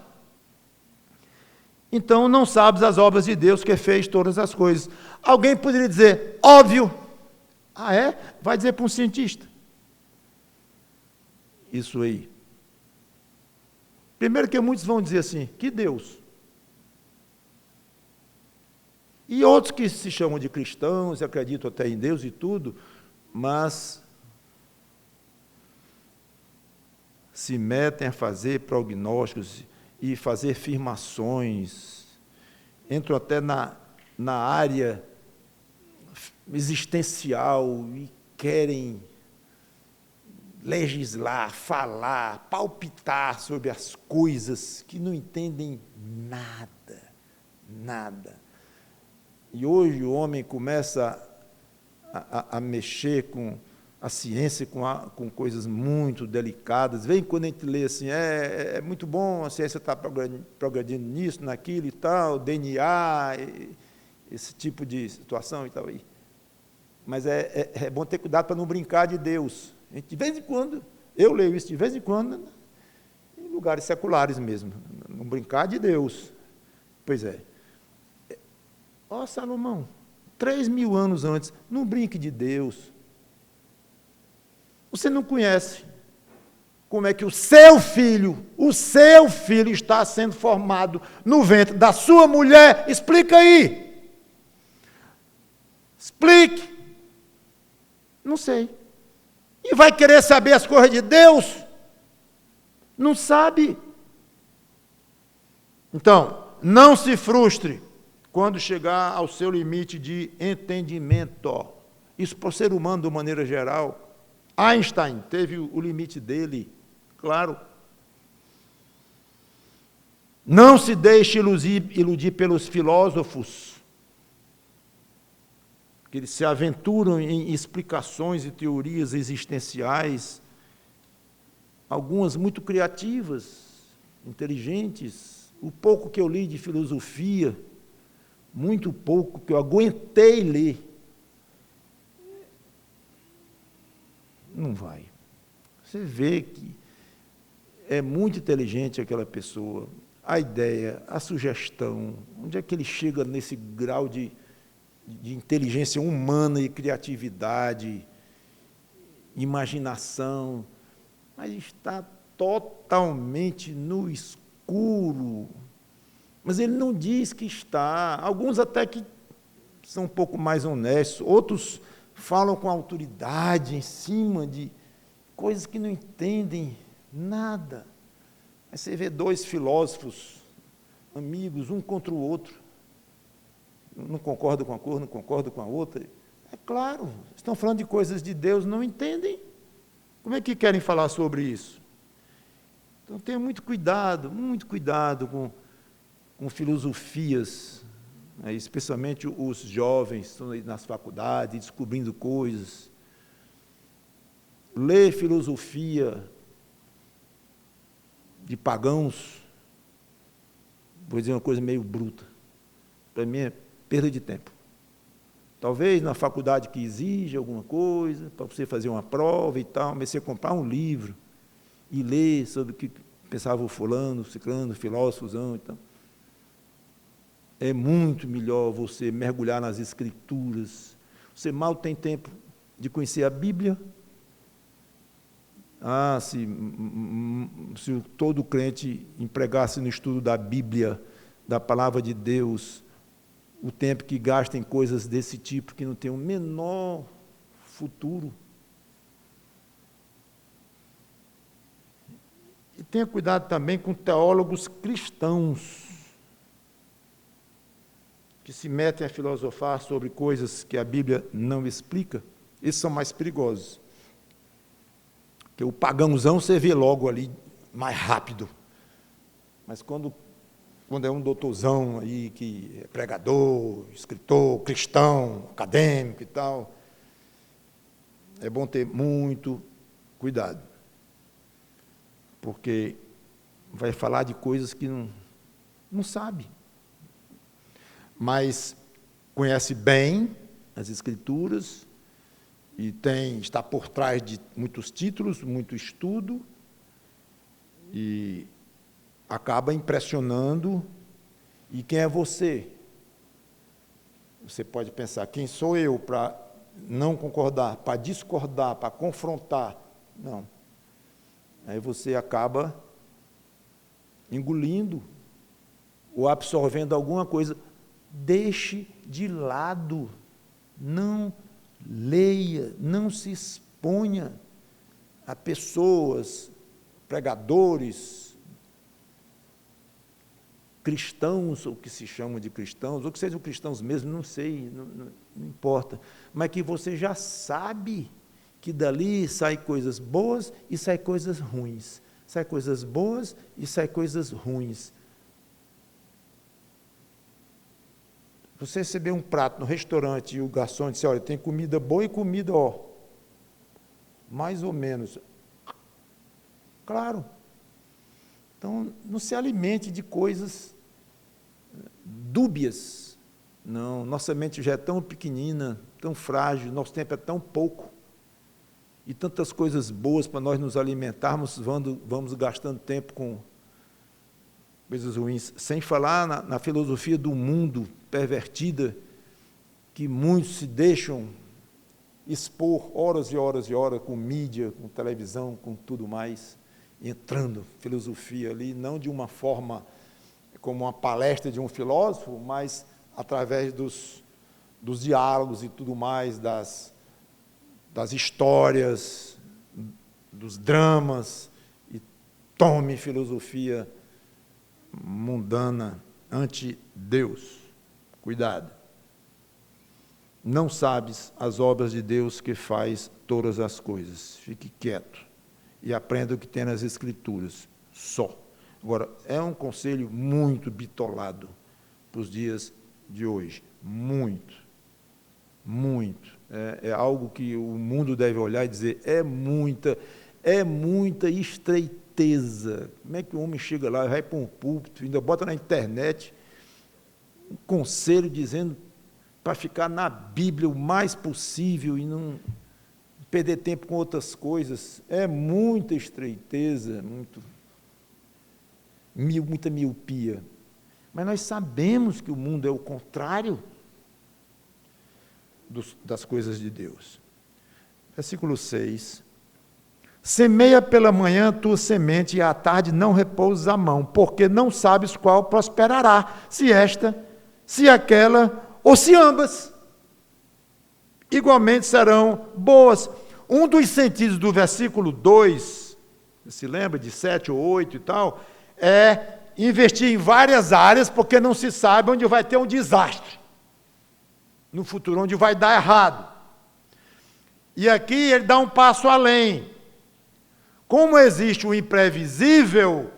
Então, não sabes as obras de Deus que fez todas as coisas. Alguém poderia dizer, óbvio. Ah, é? Vai dizer para um cientista. Isso aí. Primeiro que muitos vão dizer assim, que Deus? E outros que se chamam de cristãos, acreditam até em Deus e tudo, mas se metem a fazer prognósticos e fazer afirmações, entram até na área existencial e querem legislar, falar, palpitar sobre as coisas que não entendem nada. E hoje o homem começa a mexer com a ciência, com coisas muito delicadas. Vem quando a gente lê assim, é muito bom, a ciência está progredindo nisso, naquilo e tal, DNA, esse tipo de situação e tal. Mas é bom ter cuidado para não brincar de Deus. De vez em quando, eu leio isso de vez em quando, em lugares seculares mesmo, não brincar de Deus. Pois é. Ó Salomão, 3.000 anos antes, não brinque de Deus. Você não conhece como é que o seu filho está sendo formado no ventre da sua mulher. Explica aí. Explique. Não sei. E vai querer saber as coisas de Deus? Não sabe. Então, não se frustre quando chegar ao seu limite de entendimento. Isso para o ser humano, de maneira geral. Einstein teve o limite dele, claro. Não se deixe iludir pelos filósofos, que eles se aventuram em explicações e teorias existenciais, algumas muito criativas, inteligentes. O pouco que eu li de filosofia, muito pouco que eu aguentei ler, não vai. Você vê que é muito inteligente aquela pessoa, a ideia, a sugestão, onde é que ele chega nesse grau de inteligência humana e criatividade, imaginação, mas está totalmente no escuro. Mas ele não diz que está. Alguns até que são um pouco mais honestos, outros falam com autoridade em cima de coisas que não entendem nada. Aí você vê dois filósofos, amigos, um contra o outro, não concordam com a cor, não concordam com a outra. É claro, estão falando de coisas de Deus, não entendem. Como é que querem falar sobre isso? Então tenha muito cuidado com filosofias, né, especialmente os jovens estão aí nas faculdades, descobrindo coisas. Ler filosofia de pagãos, vou dizer uma coisa meio bruta, para mim é perda de tempo. Talvez na faculdade que exige alguma coisa, para você fazer uma prova e tal, mas você comprar um livro e ler sobre o que pensava o fulano, o ciclano, o filósofozão e tal. É muito melhor você mergulhar nas Escrituras. Você mal tem tempo de conhecer a Bíblia. Se todo crente empregasse no estudo da Bíblia, da Palavra de Deus, o tempo que gasta em coisas desse tipo, que não tem o menor futuro. E tenha cuidado também com teólogos cristãos, que se metem a filosofar sobre coisas que a Bíblia não explica. Esses são mais perigosos. Porque o pagãozão você vê logo ali, mais rápido. Mas quando é um doutorzão aí, que é pregador, escritor, cristão, acadêmico e tal, é bom ter muito cuidado. Porque vai falar de coisas que não sabe. Mas conhece bem as Escrituras e está por trás de muitos títulos, muito estudo, e acaba impressionando. E quem é você? Você pode pensar, quem sou eu para não concordar, para discordar, para confrontar? Não. Aí você acaba engolindo ou absorvendo alguma coisa. Deixe de lado, não leia, não se exponha a pessoas, pregadores, cristãos, ou que se chamam de cristãos, ou que sejam cristãos mesmo, não sei, não importa, mas que você já sabe que dali saem coisas boas e saem coisas ruins, saem coisas boas e saem coisas ruins. Você receber um prato no restaurante e o garçom disser, olha, tem comida boa e comida, mais ou menos. Claro. Então, não se alimente de coisas dúbias. Não, nossa mente já é tão pequenina, tão frágil, nosso tempo é tão pouco, e tantas coisas boas para nós nos alimentarmos, vamos gastando tempo com coisas ruins, sem falar na filosofia do mundo pervertida, que muitos se deixam expor horas e horas e horas com mídia, com televisão, com tudo mais, entrando filosofia ali, não de uma forma como uma palestra de um filósofo, mas através dos diálogos e tudo mais, das histórias, dos dramas, e tome filosofia mundana, anti-Deus. Cuidado. Não sabes as obras de Deus que faz todas as coisas. Fique quieto e aprenda o que tem nas Escrituras, só. Agora, é um conselho muito bitolado para os dias de hoje. Muito. É algo que o mundo deve olhar e dizer, é muita estreiteza. Como é que o homem chega lá, vai para um púlpito, ainda bota na internet um conselho dizendo para ficar na Bíblia o mais possível e não perder tempo com outras coisas. É muita estreiteza, muita miopia. Mas nós sabemos que o mundo é o contrário das coisas de Deus. Versículo 6. Semeia pela manhã tua semente e à tarde não repousas a mão, porque não sabes qual prosperará, se esta, se aquela, ou se ambas. Igualmente serão boas. Um dos sentidos do versículo 2, se lembra de 7 ou 8 e tal, é investir em várias áreas, porque não se sabe onde vai ter um desastre. No futuro, onde vai dar errado. E aqui ele dá um passo além. Como existe o imprevisível,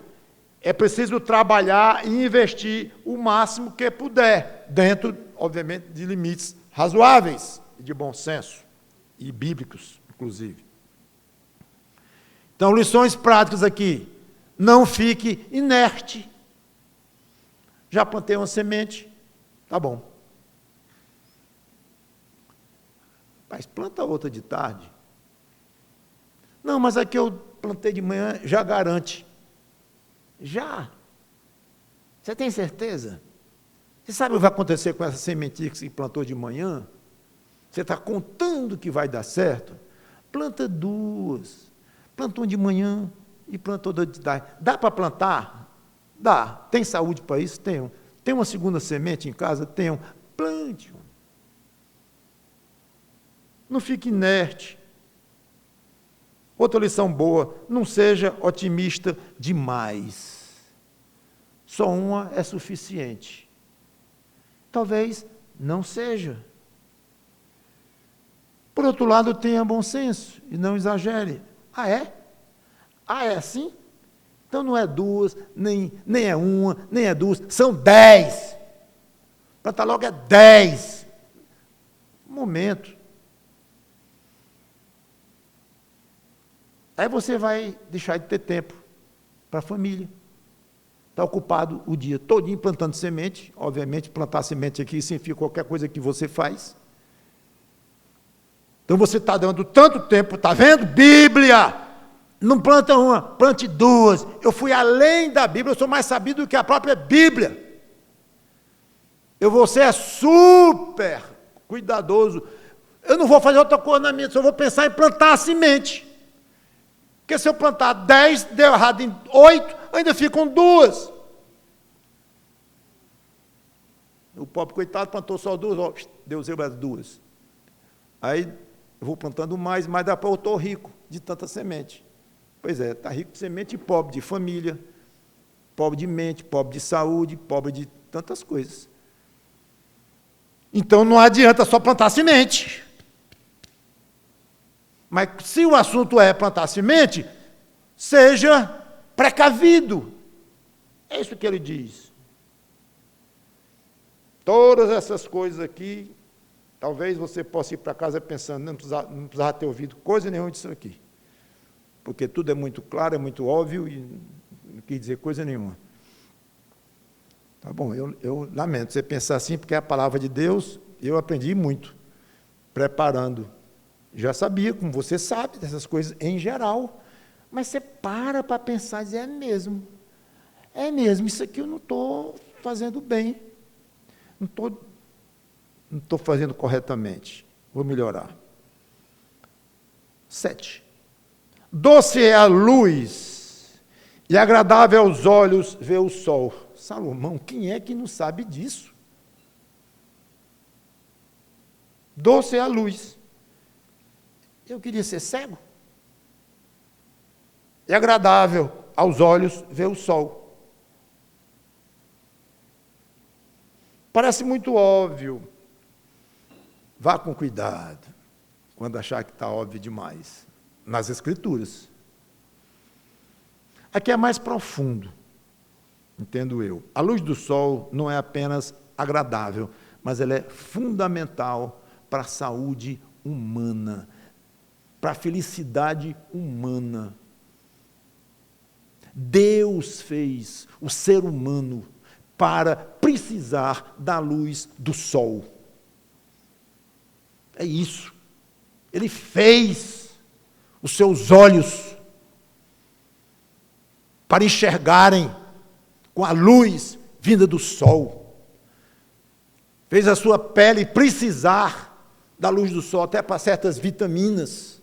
é preciso trabalhar e investir o máximo que puder, dentro, obviamente, de limites razoáveis, de bom senso, e bíblicos, inclusive. Então, lições práticas aqui. Não fique inerte. Já plantei uma semente, tá bom. Mas planta outra de tarde. Não, mas aqui eu plantei de manhã, já garante. Já. Você tem certeza? Você sabe o que vai acontecer com essa sementinha que você plantou de manhã? Você está contando que vai dar certo? Planta duas. Planta uma de manhã e planta outra de tarde. Dá para plantar? Dá. Tem saúde para isso? Tenho. Tem uma segunda semente em casa? Tenho. Plante. Não fique inerte. Outra lição boa, não seja otimista demais. Só uma é suficiente. Talvez não seja. Por outro lado, tenha bom senso e não exagere. Ah, é? Ah, é assim? Então não é duas, nem é uma, nem é duas, são 10. Planta logo é 10. Momento. Aí você vai deixar de ter tempo para a família. Está ocupado o dia todinho plantando semente. Obviamente, plantar semente aqui significa qualquer coisa que você faz. Então você está dando tanto tempo, está vendo? Bíblia! Não planta uma, plante duas. Eu fui além da Bíblia, eu sou mais sabido do que a própria Bíblia. Você é super cuidadoso. Eu não vou fazer outra coisa na minha, só vou pensar em plantar a semente. Porque se eu plantar 10, deu errado em 8, ainda ficam 2. O pobre coitado plantou só 2, ó, deu zero as 2. Aí eu vou plantando mais, mas dá para eu estou rico de tanta semente. Pois é, está rico de semente e pobre de família, pobre de mente, pobre de saúde, pobre de tantas coisas. Então não adianta só plantar semente. Mas se o assunto é plantar semente, seja precavido. É isso que ele diz. Todas essas coisas aqui, talvez você possa ir para casa pensando, não precisava ter ouvido coisa nenhuma disso aqui. Porque tudo é muito claro, é muito óbvio e não quis dizer coisa nenhuma. Tá bom, eu lamento você pensar assim, porque é a palavra de Deus, eu aprendi muito. preparando. Já sabia, como você sabe, dessas coisas em geral. Mas você para pensar e dizer, é mesmo, isso aqui eu não estou fazendo bem. Não estou fazendo corretamente. Vou melhorar. 7. Doce é a luz e agradável aos olhos ver o sol. Salomão, quem é que não sabe disso? Doce é a luz. Eu queria ser cego. É agradável aos olhos ver o sol. Parece muito óbvio. Vá com cuidado quando achar que está óbvio demais. Nas Escrituras. Aqui é mais profundo, entendo eu. A luz do sol não é apenas agradável, mas ela é fundamental para a saúde humana, para a felicidade humana. Deus fez o ser humano para precisar da luz do sol. É isso. Ele fez os seus olhos para enxergarem com a luz vinda do sol. Fez a sua pele precisar da luz do sol, até para certas vitaminas.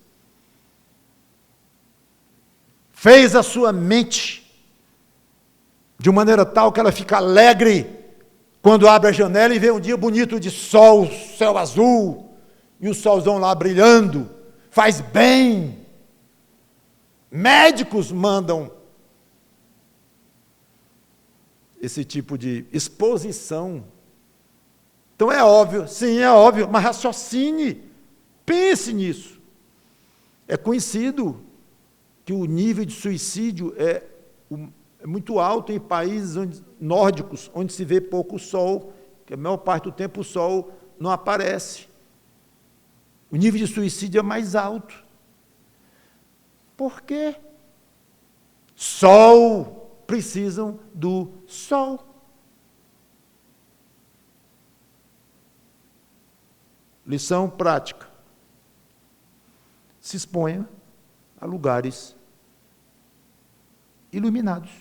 Fez a sua mente de maneira tal que ela fica alegre quando abre a janela e vê um dia bonito de sol, céu azul, e o solzão lá brilhando. Faz bem. Médicos mandam esse tipo de exposição. Então é óbvio, sim, é óbvio, mas raciocine, pense nisso. É conhecido que o nível de suicídio é muito alto em países nórdicos, onde se vê pouco sol, que a maior parte do tempo o sol não aparece. O nível de suicídio é mais alto. Por quê? Sol, precisam do sol. Lição prática. Se exponha a lugares iluminados.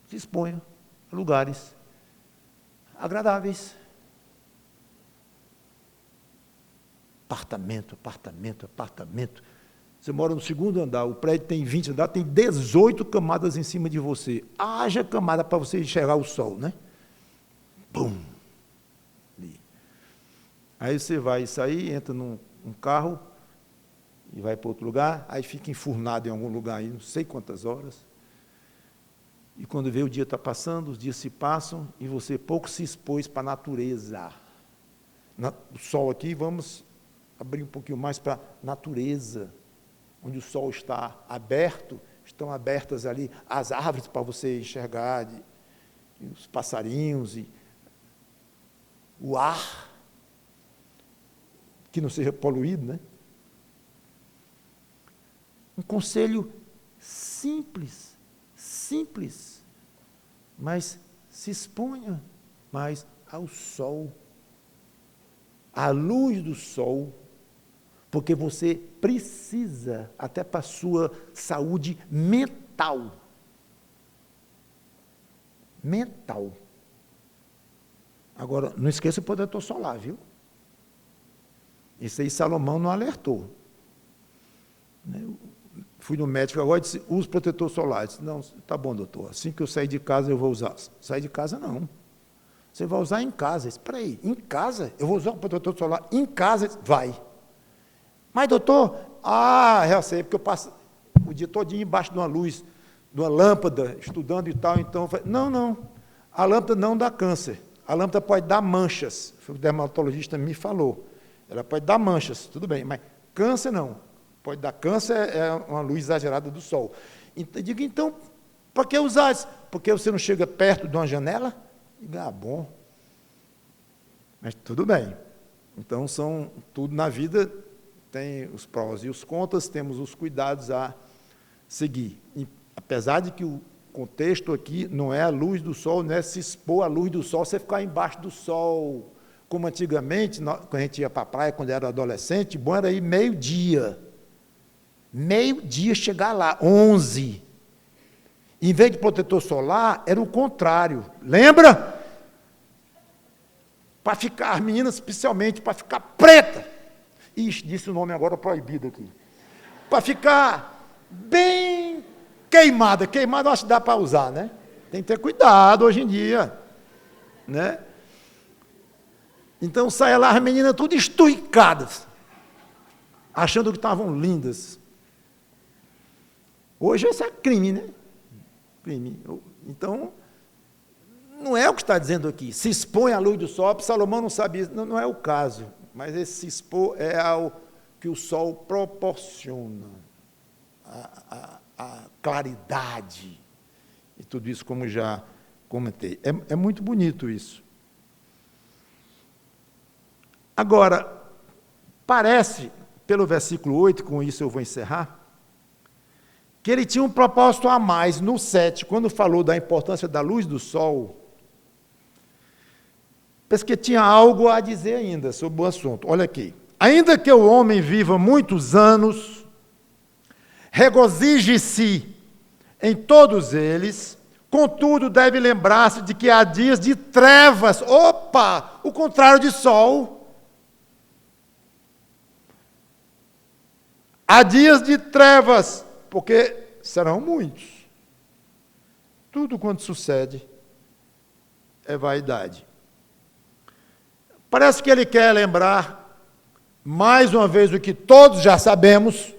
Se exponha a lugares agradáveis. Apartamento. Você mora no segundo andar, o prédio tem 20 andares, tem 18 camadas em cima de você. Haja camada para você enxergar o sol, né? Bum! Aí você vai sair, entra num carro e vai para outro lugar, aí fica enfurnado em algum lugar aí, não sei quantas horas. E quando vê o dia está passando, os dias se passam e você pouco se expôs para a natureza. O sol aqui, vamos abrir um pouquinho mais para a natureza, onde o sol está aberto, estão abertas ali as árvores para você enxergar, os passarinhos e o ar, que não seja poluído, né? Um conselho simples, mas se exponha mais ao sol, à luz do sol, porque você precisa, até para a sua saúde mental. Agora, não esqueça o protetor solar, viu? Isso aí Salomão não alertou. Eu fui no médico agora e disse, use protetor solar. Eu disse, não, tá bom, doutor, assim que eu sair de casa eu vou usar. Sair de casa não. Você vai usar em casa. Espera aí, em casa? Eu vou usar o protetor solar em casa? Vai. Mas, doutor, já sei, porque eu passo o dia todinho embaixo de uma luz, de uma lâmpada, estudando e tal, então, não, a lâmpada não dá câncer, a lâmpada pode dar manchas, foi o dermatologista me falou, ela pode dar manchas, tudo bem, mas câncer não, pode dar câncer, é uma luz exagerada do sol. Eu digo, então, para que usar isso? Porque você não chega perto de uma janela? Digo, bom, mas tudo bem, então tudo na vida tem os prós e os contras, temos os cuidados a seguir. E, apesar de que o contexto aqui não é a luz do sol, não é se expor à luz do sol, você ficar embaixo do sol, como antigamente, quando a gente ia para a praia, quando era adolescente, bom era ir meio-dia, chegar lá, 11. Em vez de protetor solar, era o contrário, lembra? Para ficar, as meninas especialmente, para ficar preta, ixi, disse o nome agora proibido aqui, para ficar bem queimada eu acho que dá para usar, né? Tem que ter cuidado hoje em dia, né? Então saia lá as meninas tudo estuicadas, achando que estavam lindas. Hoje isso é crime, né? Crime. Então, não é o que está dizendo aqui. Se expõe à luz do sol, Salomão não sabia isso, não é o caso. Mas esse se expor é ao que o sol proporciona. A claridade. E tudo isso, como já comentei. É muito bonito isso. Agora, parece, pelo versículo 8, com isso eu vou encerrar, que ele tinha um propósito a mais no 7, quando falou da importância da luz do sol. Parece que tinha algo a dizer ainda sobre o assunto. Olha aqui. Ainda que o homem viva muitos anos, regozije-se em todos eles, contudo deve lembrar-se de que há dias de trevas, o contrário de sol. Há dias de trevas, porque serão muitos. Tudo quanto sucede é vaidade. Parece que ele quer lembrar, mais uma vez, o que todos já sabemos,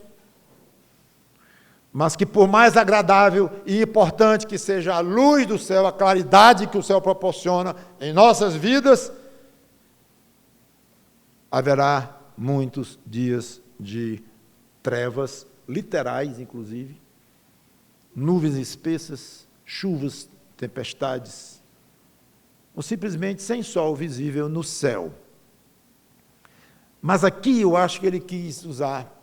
mas que por mais agradável e importante que seja a luz do céu, a claridade que o céu proporciona em nossas vidas, haverá muitos dias de trevas, literais inclusive, nuvens espessas, chuvas, tempestades, ou simplesmente sem sol visível no céu. Mas aqui eu acho que ele quis usar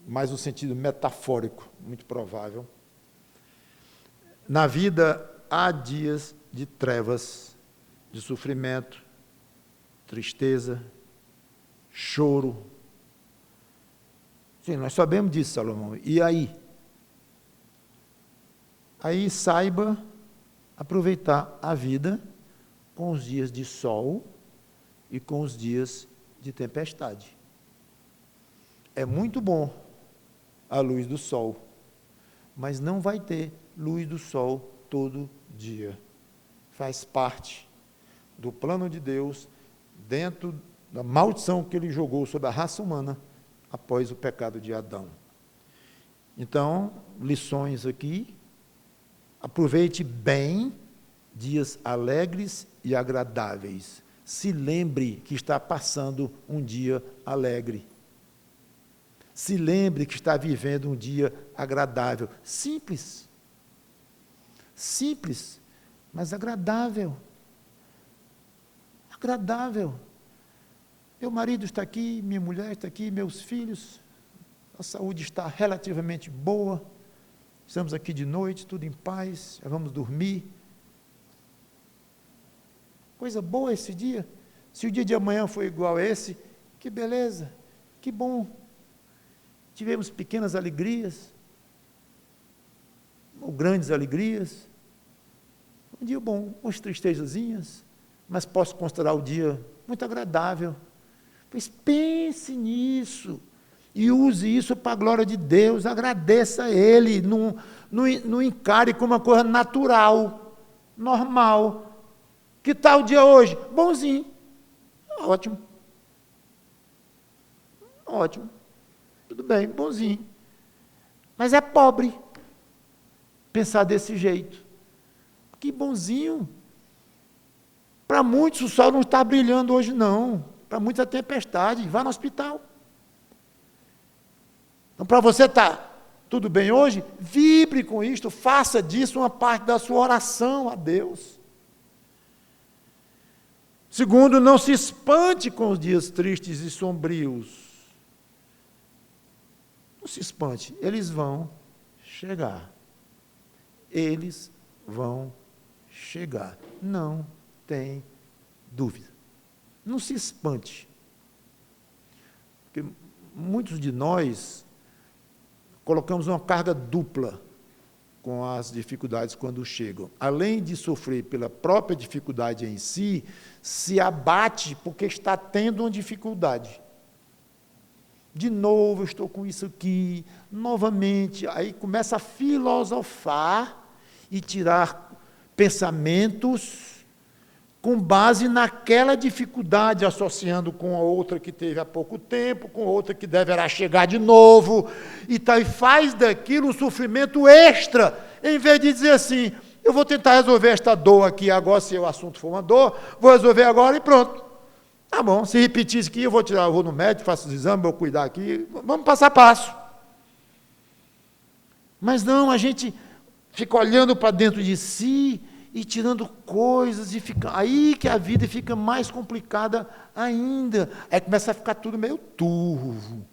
mais um sentido metafórico, muito provável. Na vida há dias de trevas, de sofrimento, tristeza, choro. Sim, nós sabemos disso, Salomão. E aí? Aí saiba aproveitar a vida com os dias de sol e com os dias de tempestade. É muito bom a luz do sol, mas não vai ter luz do sol todo dia. Faz parte do plano de Deus, dentro da maldição que ele jogou sobre a raça humana após o pecado de Adão. Então, lições aqui. Aproveite bem dias alegres e agradáveis. Se lembre que está passando um dia alegre. Se lembre que está vivendo um dia agradável. Simples. Simples, mas agradável. Agradável. Meu marido está aqui, minha mulher está aqui, meus filhos, a saúde está relativamente boa. Estamos aqui de noite, tudo em paz, já vamos dormir. Coisa boa esse dia. Se o dia de amanhã for igual a esse, que beleza, que bom. Tivemos pequenas alegrias, ou grandes alegrias. Um dia bom, umas tristezazinhas, mas posso considerar o dia muito agradável. Pois pense nisso. E use isso para a glória de Deus, agradeça a Ele, não encare como uma coisa natural, normal. Que tal o dia hoje? Bonzinho. Ótimo. Ótimo. Tudo bem, bonzinho. Mas é pobre pensar desse jeito. Que bonzinho. Para muitos o sol não está brilhando hoje, não. Para muitos é tempestade. Vá no hospital. Então, para você estar tudo bem hoje, vibre com isto, faça disso uma parte da sua oração a Deus. Segundo, não se espante com os dias tristes e sombrios. Não se espante, eles vão chegar. Eles vão chegar. Não tem dúvida. Não se espante. Porque muitos de nós colocamos uma carga dupla com as dificuldades quando chegam. Além de sofrer pela própria dificuldade em si, se abate porque está tendo uma dificuldade. De novo, eu estou com isso aqui, novamente, aí começa a filosofar e tirar pensamentos com base naquela dificuldade, associando com a outra que teve há pouco tempo, com outra que deverá chegar de novo, e faz daquilo um sofrimento extra, em vez de dizer assim, eu vou tentar resolver esta dor aqui agora, se o assunto for uma dor, vou resolver agora e pronto. Tá bom, se repetir isso aqui, eu vou no médico, faço os exames, vou cuidar aqui, vamos passo a passo. Mas não, a gente fica olhando para dentro de si e tirando coisas, e fica aí que a vida fica mais complicada ainda. Aí começa a ficar tudo meio turvo.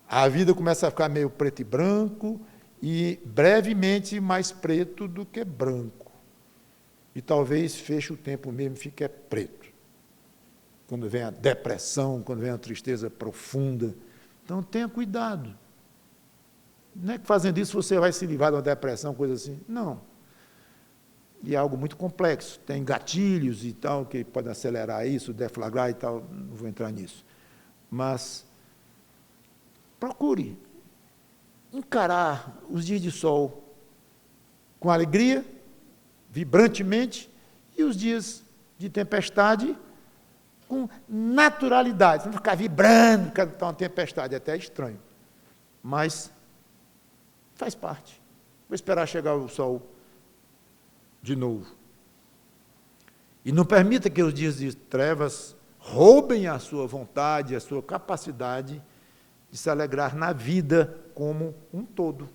A vida começa a ficar meio preto e branco, e brevemente mais preto do que branco. E talvez feche o tempo mesmo e fique preto. Quando vem a depressão, quando vem a tristeza profunda. Então, tenha cuidado. Não é que fazendo isso você vai se livrar de uma depressão, coisa assim. Não. E é algo muito complexo. Tem gatilhos e tal, que podem acelerar isso, deflagrar e tal. Não vou entrar nisso. Mas, procure encarar os dias de sol com alegria, vibrantemente, e os dias de tempestade com naturalidade. Não ficar vibrando quando está uma tempestade, é até estranho. Mas faz parte. Vou esperar chegar o sol de novo. E não permita que os dias de trevas roubem a sua vontade, a sua capacidade de se alegrar na vida como um todo.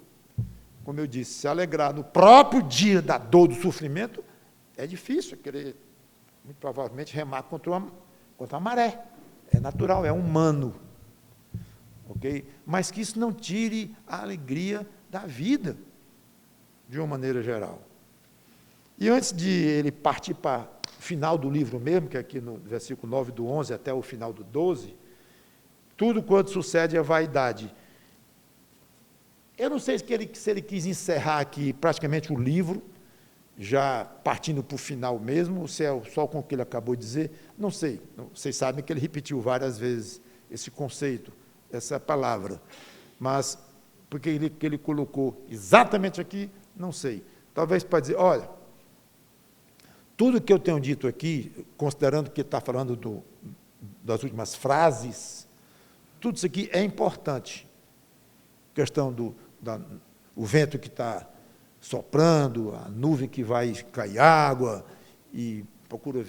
Como eu disse, se alegrar no próprio dia da dor, do sofrimento, é difícil, querer, muito provavelmente, remar contra a maré. É natural, é humano. Ok? Mas que isso não tire a alegria da vida, de uma maneira geral. E antes de ele partir para o final do livro mesmo, que é aqui no versículo 9 do 11 até o final do 12, tudo quanto sucede é vaidade. Eu não sei se ele quis encerrar aqui praticamente o livro, já partindo para o final mesmo, ou se é só com o que ele acabou de dizer, não sei. Vocês sabem que ele repetiu várias vezes esse conceito, essa palavra. Mas, porque ele colocou exatamente aqui, não sei. Talvez para dizer, olha, tudo que eu tenho dito aqui, considerando que está falando das últimas frases, tudo isso aqui é importante. Questão o vento que está soprando, a nuvem que vai cair água, e procura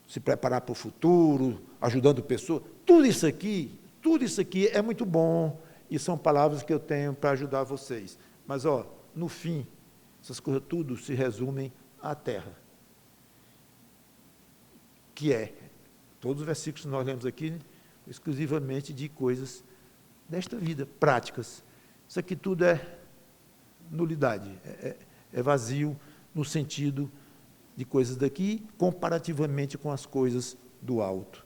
se preparar para o futuro, ajudando pessoas. Tudo isso aqui é muito bom, e são palavras que eu tenho para ajudar vocês. Mas, no fim, essas coisas tudo se resumem à terra. Que é, todos os versículos que nós lemos aqui, exclusivamente de coisas desta vida, práticas. Isso aqui tudo é nulidade, é vazio no sentido de coisas daqui, comparativamente com as coisas do alto.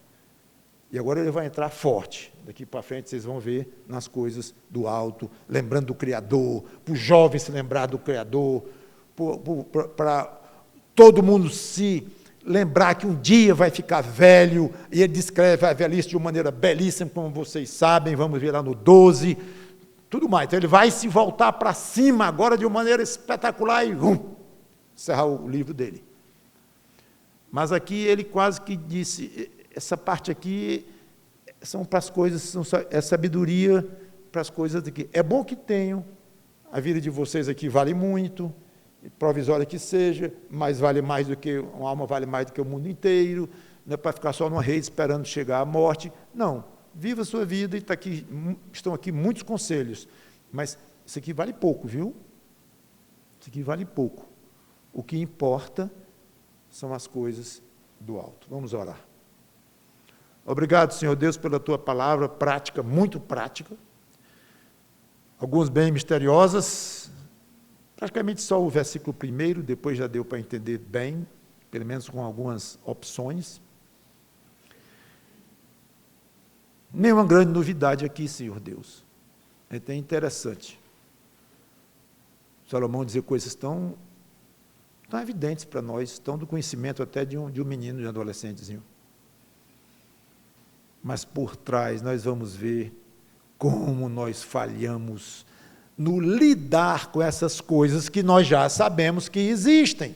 E agora ele vai entrar forte. Daqui para frente vocês vão ver nas coisas do alto, lembrando do Criador, para os jovens se lembrar do Criador, para todo mundo se lembrar que um dia vai ficar velho, e ele descreve a velhice de uma maneira belíssima, como vocês sabem, vamos ver lá no 12, tudo mais. Então ele vai se voltar para cima agora de uma maneira espetacular e encerrar o livro dele. Mas aqui ele quase que disse, essa parte aqui são para as coisas, é sabedoria para as coisas daqui. É bom que tenham, a vida de vocês aqui vale muito, provisória que seja, mas vale mais do que, uma alma vale mais do que o mundo inteiro, não é para ficar só numa rede esperando chegar à morte. Não, viva a sua vida, e estão aqui muitos conselhos, mas isso aqui vale pouco, viu? Isso aqui vale pouco. O que importa são as coisas do alto. Vamos orar. Obrigado, Senhor Deus, pela Tua palavra prática, muito prática, algumas bem misteriosas, praticamente só o versículo 1, depois já deu para entender bem, pelo menos com algumas opções. Nenhuma grande novidade aqui, Senhor Deus. É até interessante. Salomão dizer coisas tão evidentes para nós, tão do conhecimento até de um menino, de um adolescentezinho. Mas por trás nós vamos ver como nós falhamos no lidar com essas coisas que nós já sabemos que existem.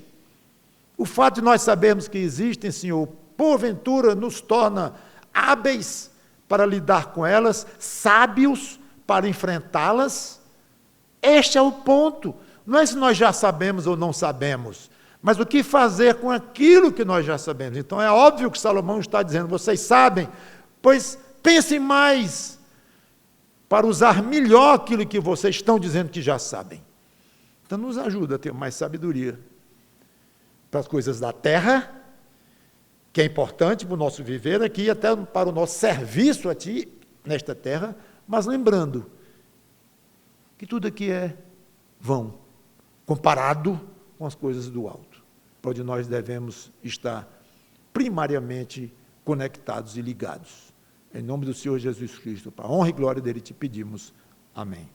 O fato de nós sabermos que existem, Senhor, porventura nos torna hábeis para lidar com elas, sábios para enfrentá-las. Este é o ponto. Não é se nós já sabemos ou não sabemos, mas o que fazer com aquilo que nós já sabemos. Então é óbvio que Salomão está dizendo, vocês sabem, pois pensem mais para usar melhor aquilo que vocês estão dizendo que já sabem. Então nos ajuda a ter mais sabedoria para as coisas da terra, que é importante para o nosso viver aqui, até para o nosso serviço a Ti, nesta terra, mas lembrando que tudo aqui é vão, comparado com as coisas do alto, para onde nós devemos estar primariamente conectados e ligados. Em nome do Senhor Jesus Cristo, para a honra e glória dele te pedimos. Amém.